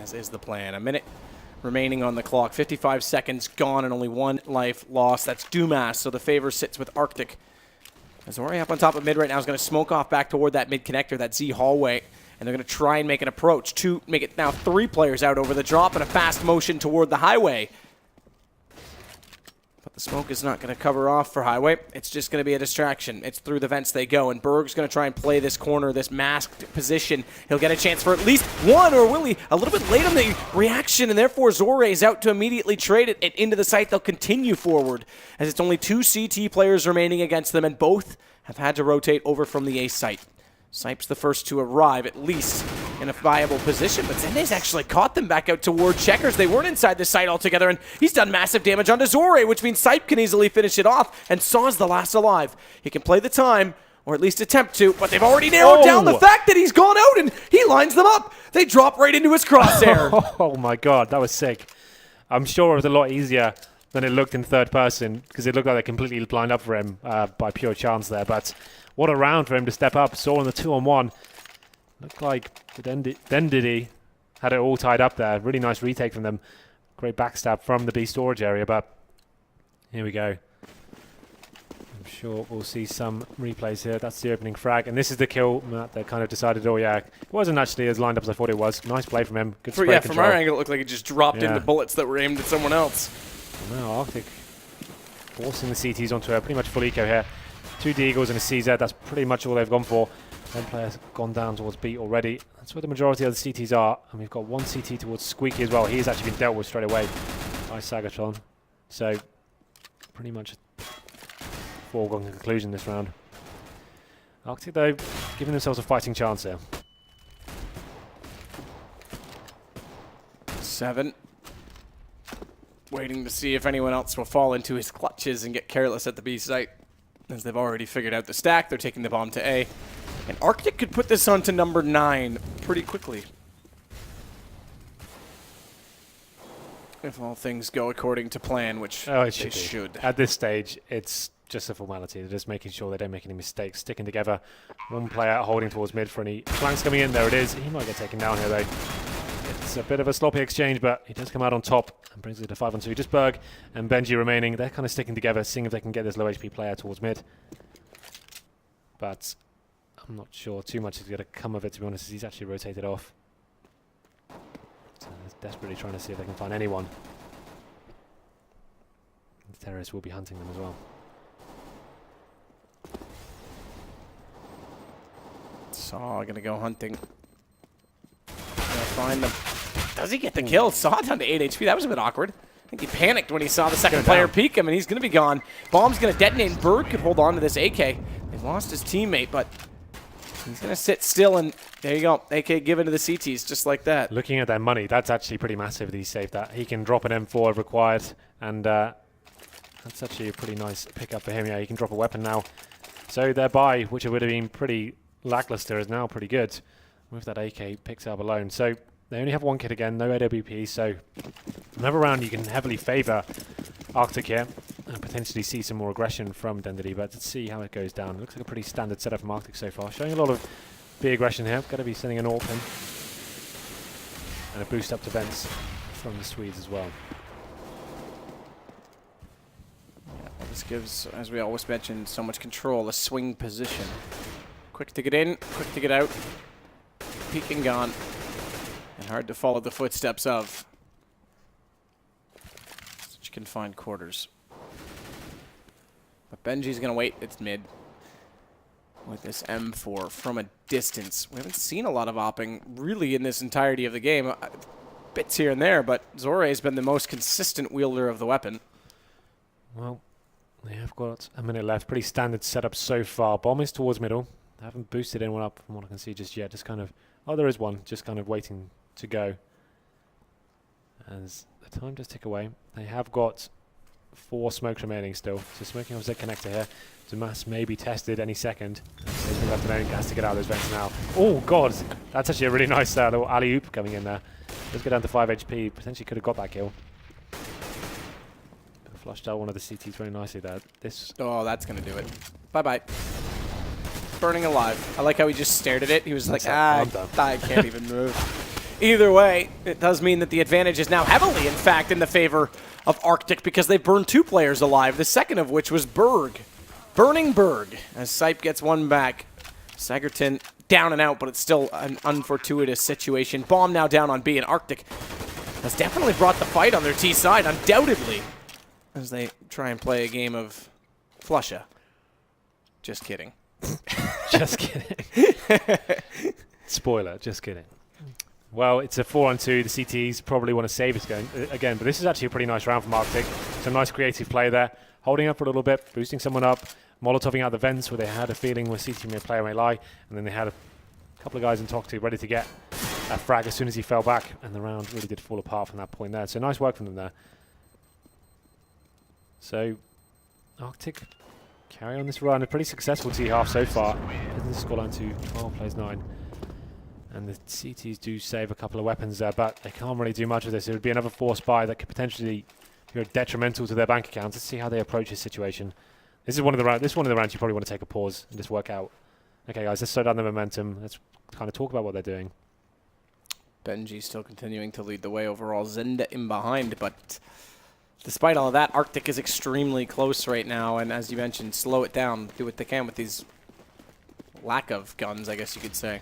as is the plan. A minute remaining on the clock. 55 seconds gone and only 1 life lost. That's Dumas, so the favor sits with Arctic. Azori up on top of mid right now is going to smoke off back toward that mid connector, that Z hallway, and they're going to try and make an approach to make it now 3 players out over the drop and a fast motion toward the highway. But the smoke is not going to cover off for highway. It's just going to be a distraction. It's through the vents they go, and Berg's going to try and play this corner, this masked position. He'll get a chance for at least 1, or will he? A little bit late on the reaction, and therefore Zore is out to immediately trade it, and into the site they'll continue forward, as it's only 2 CT players remaining against them, and both have had to rotate over from the A site. Sipes the first to arrive, at least in a viable position, but Zende's actually caught them back out toward Checkers. They weren't inside the site altogether, and he's done massive damage onto Zore, which means Sipe can easily finish it off, and Saw's the last alive. He can play the time, or at least attempt to, but they've already narrowed down the fact that he's gone out, and he lines them up. They drop right into his crosshair. Oh my god, that was sick. I'm sure it was a lot easier than it looked in third person, because it looked like they completely lined up for him by pure chance there, but what a round for him to step up. Saw on the 2-on-1. Looked like Dendidi had it all tied up there. Really nice retake from them. Great backstab from the B storage area, but here we go. I'm sure we'll see some replays here. That's the opening frag, and this is the kill that they kind of decided, oh yeah, it wasn't actually as lined up as I thought it was. Nice play from him. Good spray control. From our angle, it looked like it just dropped into bullets that were aimed at someone else. Well, now Arctic forcing the CTs onto a pretty much full eco here. 2 Deagles and a CZ, that's pretty much all they've gone for. 10 players gone down towards B already. That's where the majority of the CTs are. And we've got 1 CT towards Squeaky as well. He's actually been dealt with straight away by Sagatron. So, pretty much a foregone conclusion this round. Arctic, though, giving themselves a fighting chance here. 7. Waiting to see if anyone else will fall into his clutches and get careless at the B site. As they've already figured out the stack, they're taking the bomb to A. And Arctic could put this on to number 9 pretty quickly, if all things go according to plan, which they should. At this stage, it's just a formality. They're just making sure they don't make any mistakes. Sticking together. 1 player holding towards mid for any flanks coming in. There it is. He might get taken down here, though. It's a bit of a sloppy exchange, but he does come out on top and brings it to 5-on-2. Just Berg and Benji remaining. They're kind of sticking together, seeing if they can get this low HP player towards mid. But I'm not sure too much is going to come of it, to be honest, as he's actually rotated off. So they're desperately trying to see if they can find anyone. The terrorists will be hunting them as well. Saw going to go hunting. Find them. Does he get the kill? Saw down to 8 HP. That was a bit awkward. I think he panicked when he saw the second player peek him, and he's going to be gone. Bomb's going to detonate, and Berg could hold on to this AK. They've lost his teammate, but he's going to sit still, and there you go. AK given to the CTs, just like that. Looking at their money, that's actually pretty massive that he saved that. He can drop an M4 if required, and that's actually a pretty nice pickup for him. Yeah, he can drop a weapon now. So their buy, which would have been pretty lackluster, is now pretty good. With that AK picks up alone. So they only have 1 kit again, no AWP, so another round you can heavily favour Arctic here and potentially see some more aggression from Dendity, but let's see how it goes down. It looks like a pretty standard setup from Arctic so far, showing a lot of big aggression here. Got to be sending an AWP in and a boost up to vents from the Swedes as well. Yeah, well, this This gives, as we always mention, so much control, a swing position. Quick to get in, quick to get out. Peek and gone. And hard to follow the footsteps of such confined quarters. But Benji's going to wait. It's mid. With this M4 from a distance. We haven't seen a lot of opping really in this entirety of the game. Bits here and there, but Zore's been the most consistent wielder of the weapon. Well, they have got a minute left. Pretty standard setup so far. Bomb is towards middle. They haven't boosted anyone up from what I can see just yet. Just kind of... Oh, there is one. Just kind of waiting to go. As the time does tick away. They have got 4 smokes remaining still. So smoking off Z connector here. Zamas may be tested any second. He's left alone. Has to get out of those vents now. Oh, God. That's actually a really nice little alley-oop coming in there. Let's go down to 5 HP. Potentially could have got that kill. Flushed out one of the CTs very nicely there. Oh, that's going to do it. Bye-bye. Burning alive. I like how he just stared at it. He was like, I can't even move. Either way, it does mean that the advantage is now heavily, in fact, in the favor of RCTIC because they burned 2 players alive, the second of which was Berg. Burning Berg as Sipe gets one back. Sagerton down and out, but it's still an unfortuitous situation. Bomb now down on B, and RCTIC has definitely brought the fight on their T side, undoubtedly, as they try and play a game of Flusha. Just kidding. Just kidding. Spoiler, just kidding. Well, it's a 4-on-2. The CTs probably want to save it again, but this is actually a pretty nice round from RCTIC. Some nice creative play there. Holding up for a little bit, boosting someone up, molotoving out the vents where they had a feeling where CT may play or may lie, and then they had a couple of guys in Talk 2 ready to get a frag as soon as he fell back, and the round really did fall apart from that point there. So nice work from them there. So RCTIC carry on this run, a pretty successful T-half so far. Isn't the scoreline to 12 plays 9. And the CTs do save a couple of weapons there, but they can't really do much of this. It would be another force buy that could potentially be detrimental to their bank accounts. Let's see how they approach this situation. This is one of the rounds you probably want to take a pause and just work out. Okay, guys, let's slow down the momentum. Let's kind of talk about what they're doing. Benji still continuing to lead the way overall. Zenda in behind, but despite all of that, RCTIC is extremely close right now, and as you mentioned, slow it down, do what they can with these lack of guns, I guess you could say.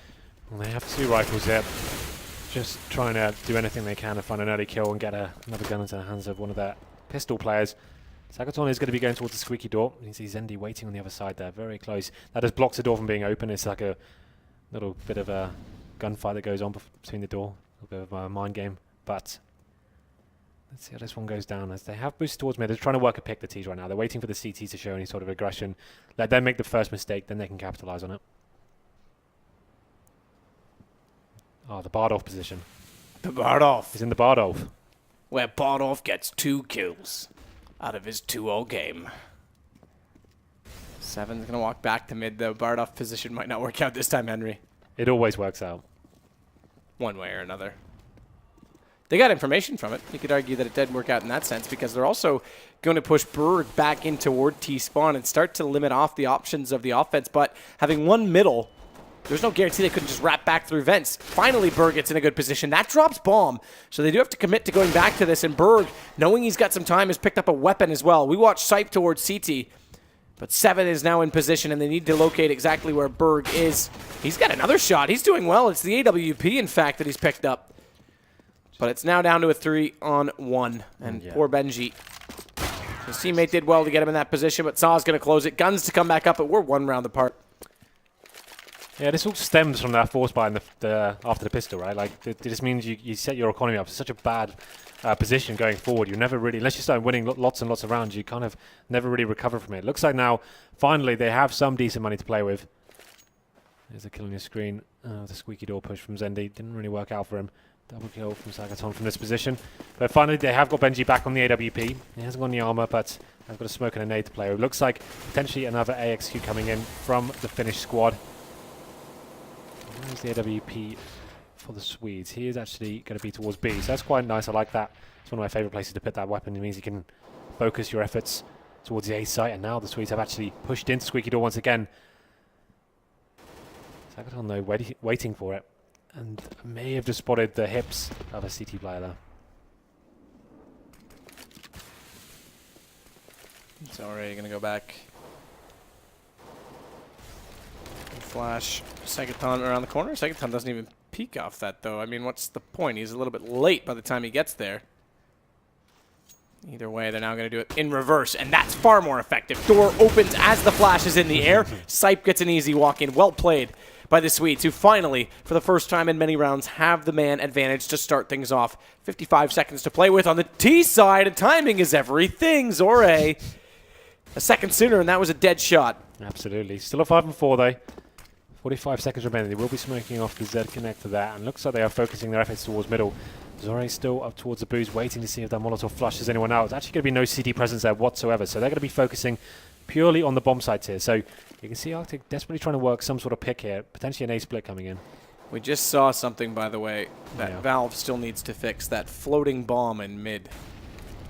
Well, they have 2 rifles here, just trying to do anything they can to find an early kill and get another gun into the hands of one of their pistol players. Sagaton is going to be going towards the squeaky door. You can see Zendi waiting on the other side there, very close. That just blocks the door from being open. It's like a little bit of a gunfight that goes on between the door, a little bit of a mind game, but let's see how this one goes down as they have boosted towards mid. They're trying to work a pick the T's right now. They're waiting for the CT to show any sort of aggression. Let them make the first mistake, then they can capitalize on it. Oh, the Bardolph position. The Bardolph. He's in the Bardolph. Where Bardolph gets 2 kills out of his 2-0 game. 7's going to walk back to mid, though. Bardolph position might not work out this time, Henry. It always works out. One way or another. They got information from it. You could argue that it did work out in that sense because they're also going to push Berg back in toward T-spawn and start to limit off the options of the offense. But having one middle, there's no guarantee they couldn't just wrap back through vents. Finally, Berg gets in a good position. That drops Bomb. So they do have to commit to going back to this. And Berg, knowing he's got some time, has picked up a weapon as well. We watch Sipe towards CT. But 7 is now in position, and they need to locate exactly where Berg is. He's got another shot. He's doing well. It's the AWP, in fact, that he's picked up. But it's now down to a 3-on-1. And poor Benji. His teammate did well to get him in that position, but Saw's going to close it. Guns to come back up, but we're 1 round apart. Yeah, this all stems from that force buy in after the pistol, right? Like, it just means you set your economy up to such a bad position going forward. You never really, unless you start winning lots and lots of rounds, you kind of never really recover from it. Looks like now, finally, they have some decent money to play with. There's a kill on your screen. The squeaky door push from Zendi. Didn't really work out for him. Double kill from Sagaton from this position. But finally, they have got Benji back on the AWP. He hasn't got any armor, but I've got a smoke and a nade to play with. Looks like potentially another AXQ coming in from the Finnish squad. Where's the AWP for the Swedes? He is actually going to be towards B, so that's quite nice. I like that. It's one of my favorite places to put that weapon. It means you can focus your efforts towards the A site, and now the Swedes have actually pushed into squeaky door once again. Sagaton, though, waiting for it, and may have just spotted the hips of a CT player there. So already going to go back. Flash Segaton around the corner. Segaton doesn't even peek off that, though. I mean, what's the point? He's a little bit late by the time he gets there. Either way, they're now going to do it in reverse, and that's far more effective. Door opens as the flash is in the air. Sipe gets an easy walk-in. Well played by the Swedes, who finally, for the first time in many rounds, have the man advantage to start things off. 55 seconds to play with on the T side, and timing is everything. Zore, a second sooner, and that was a dead shot. Absolutely. Still a 5-4, though. 45 seconds remaining. They will be smoking off the Z connector there, and looks like they are focusing their efforts towards middle. Zore still up towards the boost, waiting to see if that Molotov flushes anyone out. There's actually going to be no CD presence there whatsoever, so they're going to be focusing purely on the bomb sites here. So you can see Arctic desperately trying to work some sort of pick here, potentially an A split coming in. We just saw something, by the way, that Valve still needs to fix, that floating bomb in mid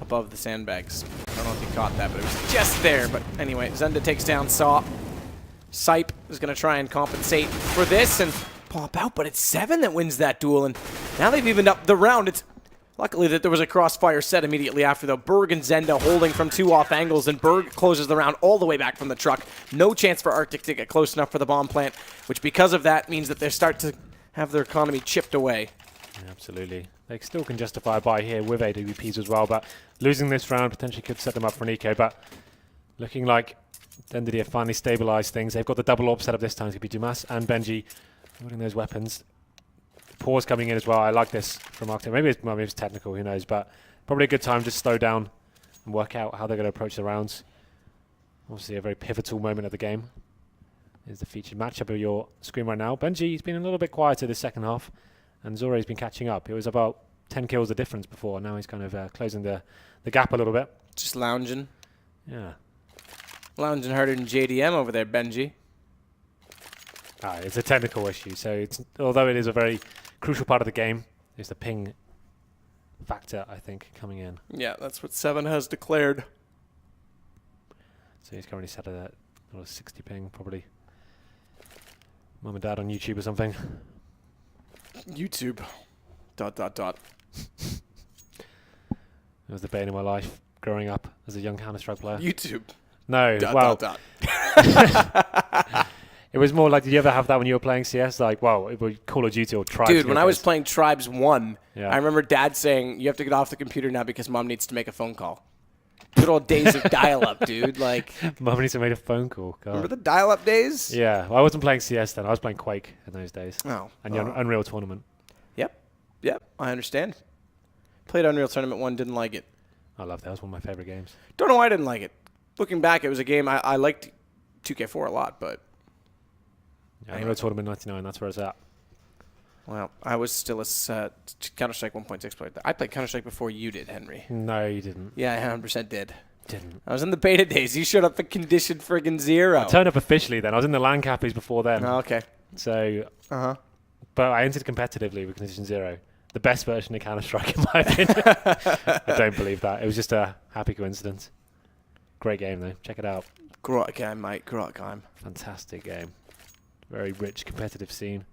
above the sandbags. I don't know if you caught that, but it was just there. But anyway, Zunda takes down Saw. Sipe is going to try and compensate for this and pop out, but it's 7 that wins that duel, and now they've evened up the round. It's luckily that there was a crossfire set immediately after, though. Berg and Zenda holding from 2 off angles, and Berg closes the round all the way back from the truck. No chance for Arctic to get close enough for the bomb plant, which because of that means that they start to have their economy chipped away. Absolutely. They still can justify a buy here with AWPs as well, but losing this round potentially could set them up for an eco, but looking like Dendity have finally stabilized things. They've got the double AWP set up this time. It's going to be Dumas and Benji holding those weapons. Pause coming in as well. I like this from Arctic. Maybe it's technical, who knows, but probably a good time to slow down and work out how they're going to approach the rounds. Obviously a very pivotal moment of the game. Here's the featured matchup of your screen right now. Benji's been a little bit quieter this second half, and Zore's been catching up. It was about 10 kills the difference before. Now he's kind of closing the gap a little bit. Just lounging. Yeah. Lounging harder than JDM over there, Benji. It's a technical issue, so although it is a very crucial part of the game, there's the ping factor, I think, coming in. Yeah, that's what 7 has declared. So he's currently set at a 60 ping, probably. Mum and Dad on YouTube or something. YouTube. ... It was the bane of my life growing up as a young Counter-Strike player. YouTube. No, it was more like, did you ever have that when you were playing CS? Like, well, it was Call of Duty or Tribes. Dude, when I was playing Tribes 1, yeah. I remember Dad saying, you have to get off the computer now because Mom needs to make a phone call. Good old days of dial-up, dude. Like, Mom needs to make a phone call. God. Remember the dial-up days? Yeah. Well, I wasn't playing CS then. I was playing Quake in those days. Oh. And Unreal Tournament. Yep. I understand. Played Unreal Tournament 1, didn't like it. I loved that. It was one of my favorite games. Don't know why I didn't like it. Looking back, it was a game I liked 2K4 a lot, but... Yeah, Unreal Tournament 99, that's where it's at. Well, I was still a Counter-Strike 1.6 player. I played Counter-Strike before you did, Henry. No, you didn't. Yeah, I 100% did. Didn't. I was in the beta days. You showed up at Condition friggin' 0. I turned up officially then. I was in the LAN cappies before then. Oh, okay. So... Uh-huh. But I entered competitively with Condition 0. The best version of Counter-Strike, in my opinion. I don't believe that. It was just a happy coincidence. Great game, though. Check it out. Great game, mate. Great game. Fantastic game. Very rich, competitive scene.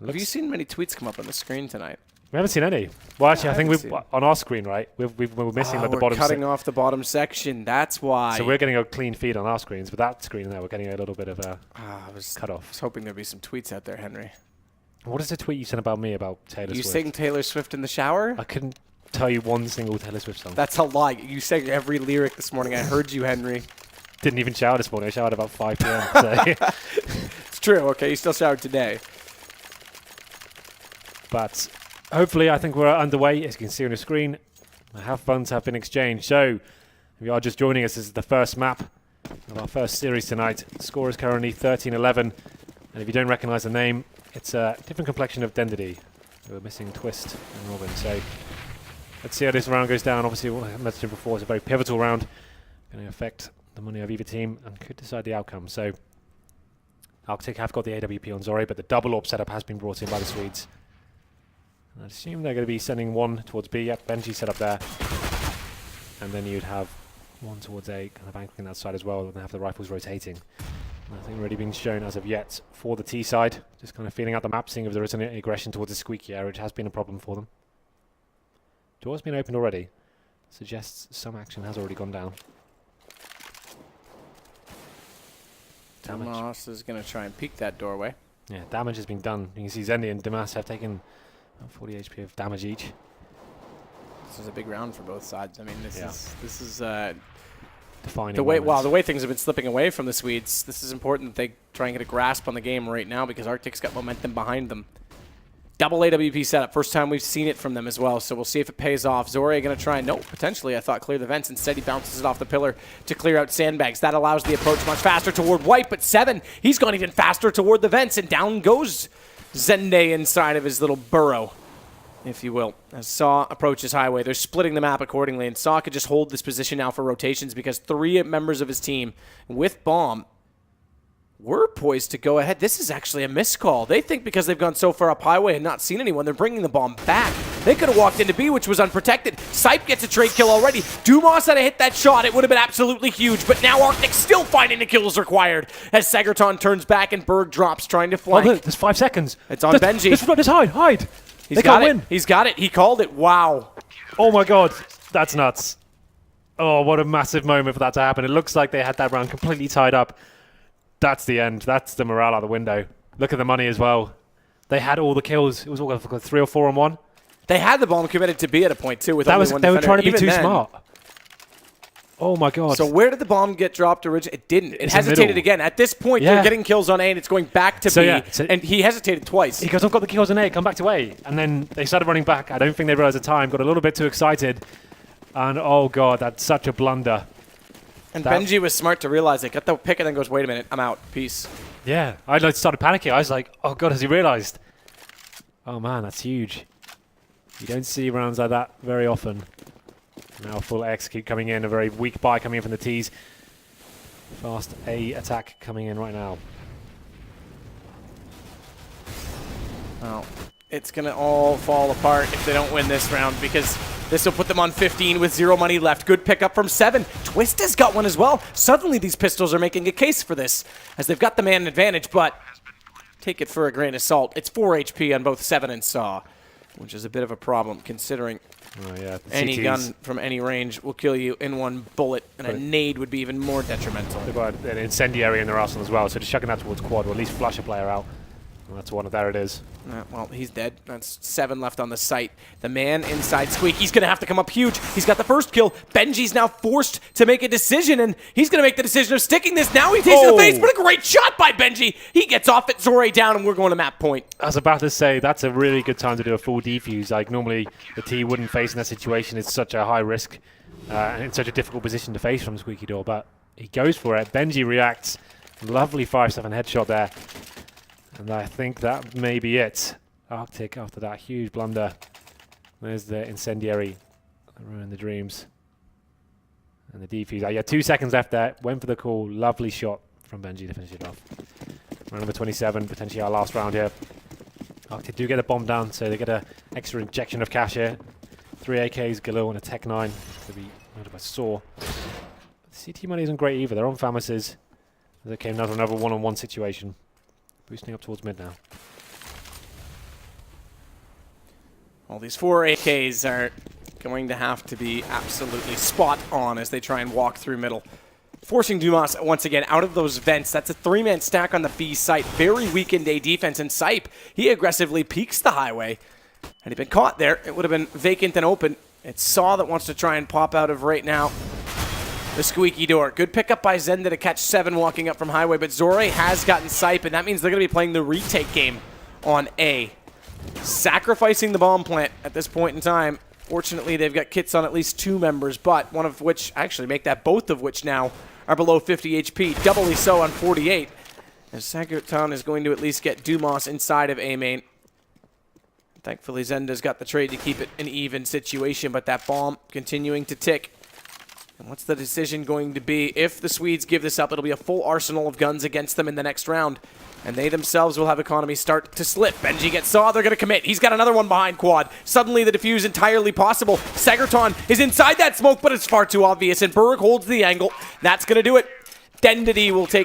Have you seen many tweets come up on the screen tonight? We haven't seen any. Well, actually, Yeah, I think we've on our screen, right? We're missing like the bottom. We're cutting off the bottom section. That's why. So we're getting a clean feed on our screens, but that screen there, we're getting a little bit of a cut off. I was hoping there'd be some tweets out there, Henry. What is the tweet you sent about me about Taylor Swift? You sing Taylor Swift in the shower? I couldn't tell you one single Taylor Swift song. That's a lie. You sang every lyric this morning. I heard you, Henry. Didn't even shower this morning. I showered about 5 p.m. So. It's true. Okay, you still showered today. But hopefully, I think we're underway. As you can see on the screen, half funds have been exchanged. So if you are just joining us, this is the first map of our first series tonight. The score is currently 13-11. And if you don't recognize the name, it's a different complexion of Dendity. We're missing Twist and Robin. So let's see how this round goes down. Obviously, what I mentioned before, it's a very pivotal round. Going to affect the money of either team and could decide the outcome. So Arctic have got the AWP on Zore, but the double AWP setup has been brought in by the Swedes. And I assume they're going to be sending one towards B. Yep, Benji set up there. And then you'd have one towards A, kind of anchoring that side as well, and have the rifles rotating. Nothing really been shown as of yet for the T side. Just kind of feeling out the map, seeing if there is any aggression towards the squeaky area, which has been a problem for them. Door's been opened already. suggests some action has already gone down. Damage. Dumas is going to try and peek that doorway. Yeah, damage has been done. You can see Zendi and Dumas have taken 40 HP of damage each. This is a big round for both sides. I mean, this is Defining the way. moments. Wow, the way things have been slipping away from the Swedes. This is important that they try and get a grasp on the game right now because RCTIC's got momentum behind them. Double AWP setup. First time we've seen it from them as well, so we'll see if it pays off. Zorre going to try and, nope, potentially, I thought, clear the vents. Instead, he bounces it off the pillar to clear out sandbags. That allows the approach much faster toward White, but 7, he's gone even faster toward the vents, and down goes Zende inside of his little burrow, if you will. As Saw approaches Highway, they're splitting the map accordingly, and Saw could just hold this position now for rotations because 3 members of his team with Bomb were poised to go ahead. This is actually a miscall. They think because they've gone so far up Highway and not seen anyone, they're bringing the bomb back. They could have walked into B, which was unprotected. Sipe gets a trade kill already. Dumas had to hit that shot. It would have been absolutely huge, but now RCTIC still finding the kills required as Sagerton turns back and Berg drops trying to flank. Oh, look, there's 5 seconds. It's on Benji. Just hide. He's They got can't it. win. He's got it. He called it. Wow. Oh my god, that's nuts. Oh, what a massive moment for that to happen. It looks like they had that round completely tied up. That's the end. That's the morale out the window. Look at the money as well. They had all the kills. It was all 3 or 4 on 1. They had the bomb committed to B at a point, too, with That only was, one they were defender. trying to be Even too then, smart. Oh my god. So where did the bomb get dropped originally? It didn't. It It's the hesitated middle. again. At this point, Yeah. they're getting kills on A, and it's going back to B. And he hesitated twice. He goes, I've got the kills in A, come back to A. And then they started running back. I don't think they realized the time. Got a little bit too excited. And oh god, that's such a blunder. And Benji was smart to realize it. Got the pick and then goes, wait a minute, I'm out. Peace. Yeah, I started panicking. I was like, oh god, has he realized? Oh man, that's huge. You don't see rounds like that very often. Now full execute coming in, a very weak buy coming in from the T's. Fast A attack coming in right now. Well, it's going to all fall apart if they don't win this round because this will put them on 15 with 0 money left. Good pickup from 7. Twist has got one as well. Suddenly these pistols are making a case for this as they've got the man advantage, but take it for a grain of salt. It's 4 HP on both 7 and Saw, which is a bit of a problem considering any gun from any range will kill you in one bullet, and a nade would be even more detrimental. They've got an incendiary in their arsenal as well, so just chucking that towards quad, or at least flush a player out. And that's one. There it is. Well, he's dead. That's 7 left on the site. The man inside Squeak, he's going to have to come up huge. He's got the first kill. Benji's now forced to make a decision, and he's going to make the decision of sticking this. Now he takes it to the face, but a great shot by Benji. He gets off it, Zorre down, and we're going to map point. I was about to say, that's a really good time to do a full defuse. Like, normally the T wouldn't face in that situation. It's such a high risk, and it's such a difficult position to face from Squeaky Door, but he goes for it. Benji reacts. Lovely 5-7 headshot there. And I think that may be it. RCTIC after that huge blunder. There's the incendiary. Ruin the dreams. And the defuse. Yeah, 2 seconds left there. Went for the call. Lovely shot from Benji to finish it off. Round number 27, potentially our last round here. RCTIC do get a bomb down, so they get an extra injection of cash here. 3 AKs, Galil, and a Tech 9 to be murdered by Saw. The CT money isn't great either. They're on Famises. There came another one-on-one situation. Boosting up towards mid now. Well, these 4 AKs are going to have to be absolutely spot on as they try and walk through middle. Forcing Dumas once again out of those vents. That's a 3-man stack on the B site. Very weakened A defense. And Sipe, he aggressively peeks the highway. Had he been caught there, it would have been vacant and open. It's Saw that wants to try and pop out of right now the Squeaky Door. Good pickup by Zenda to catch 7 walking up from highway, but Zorre has gotten Sipe, and that means they're going to be playing the retake game on A. Sacrificing the bomb plant at this point in time. Fortunately, they've got kits on at least 2 members, but one of which, actually make that both of which now are below 50 HP, doubly so on 48. As Sagerton is going to at least get Dumas inside of A main. Thankfully, Zenda's got the trade to keep it an even situation, but that bomb continuing to tick. And what's the decision going to be? If the Swedes give this up, it'll be a full arsenal of guns against them in the next round. And they themselves will have economy start to slip. Benji gets Saw, they're going to commit. He's got another one behind quad. Suddenly the defuse entirely possible. Sagerton is inside that smoke, but it's far too obvious. And Berg holds the angle. That's going to do it. Dendity will take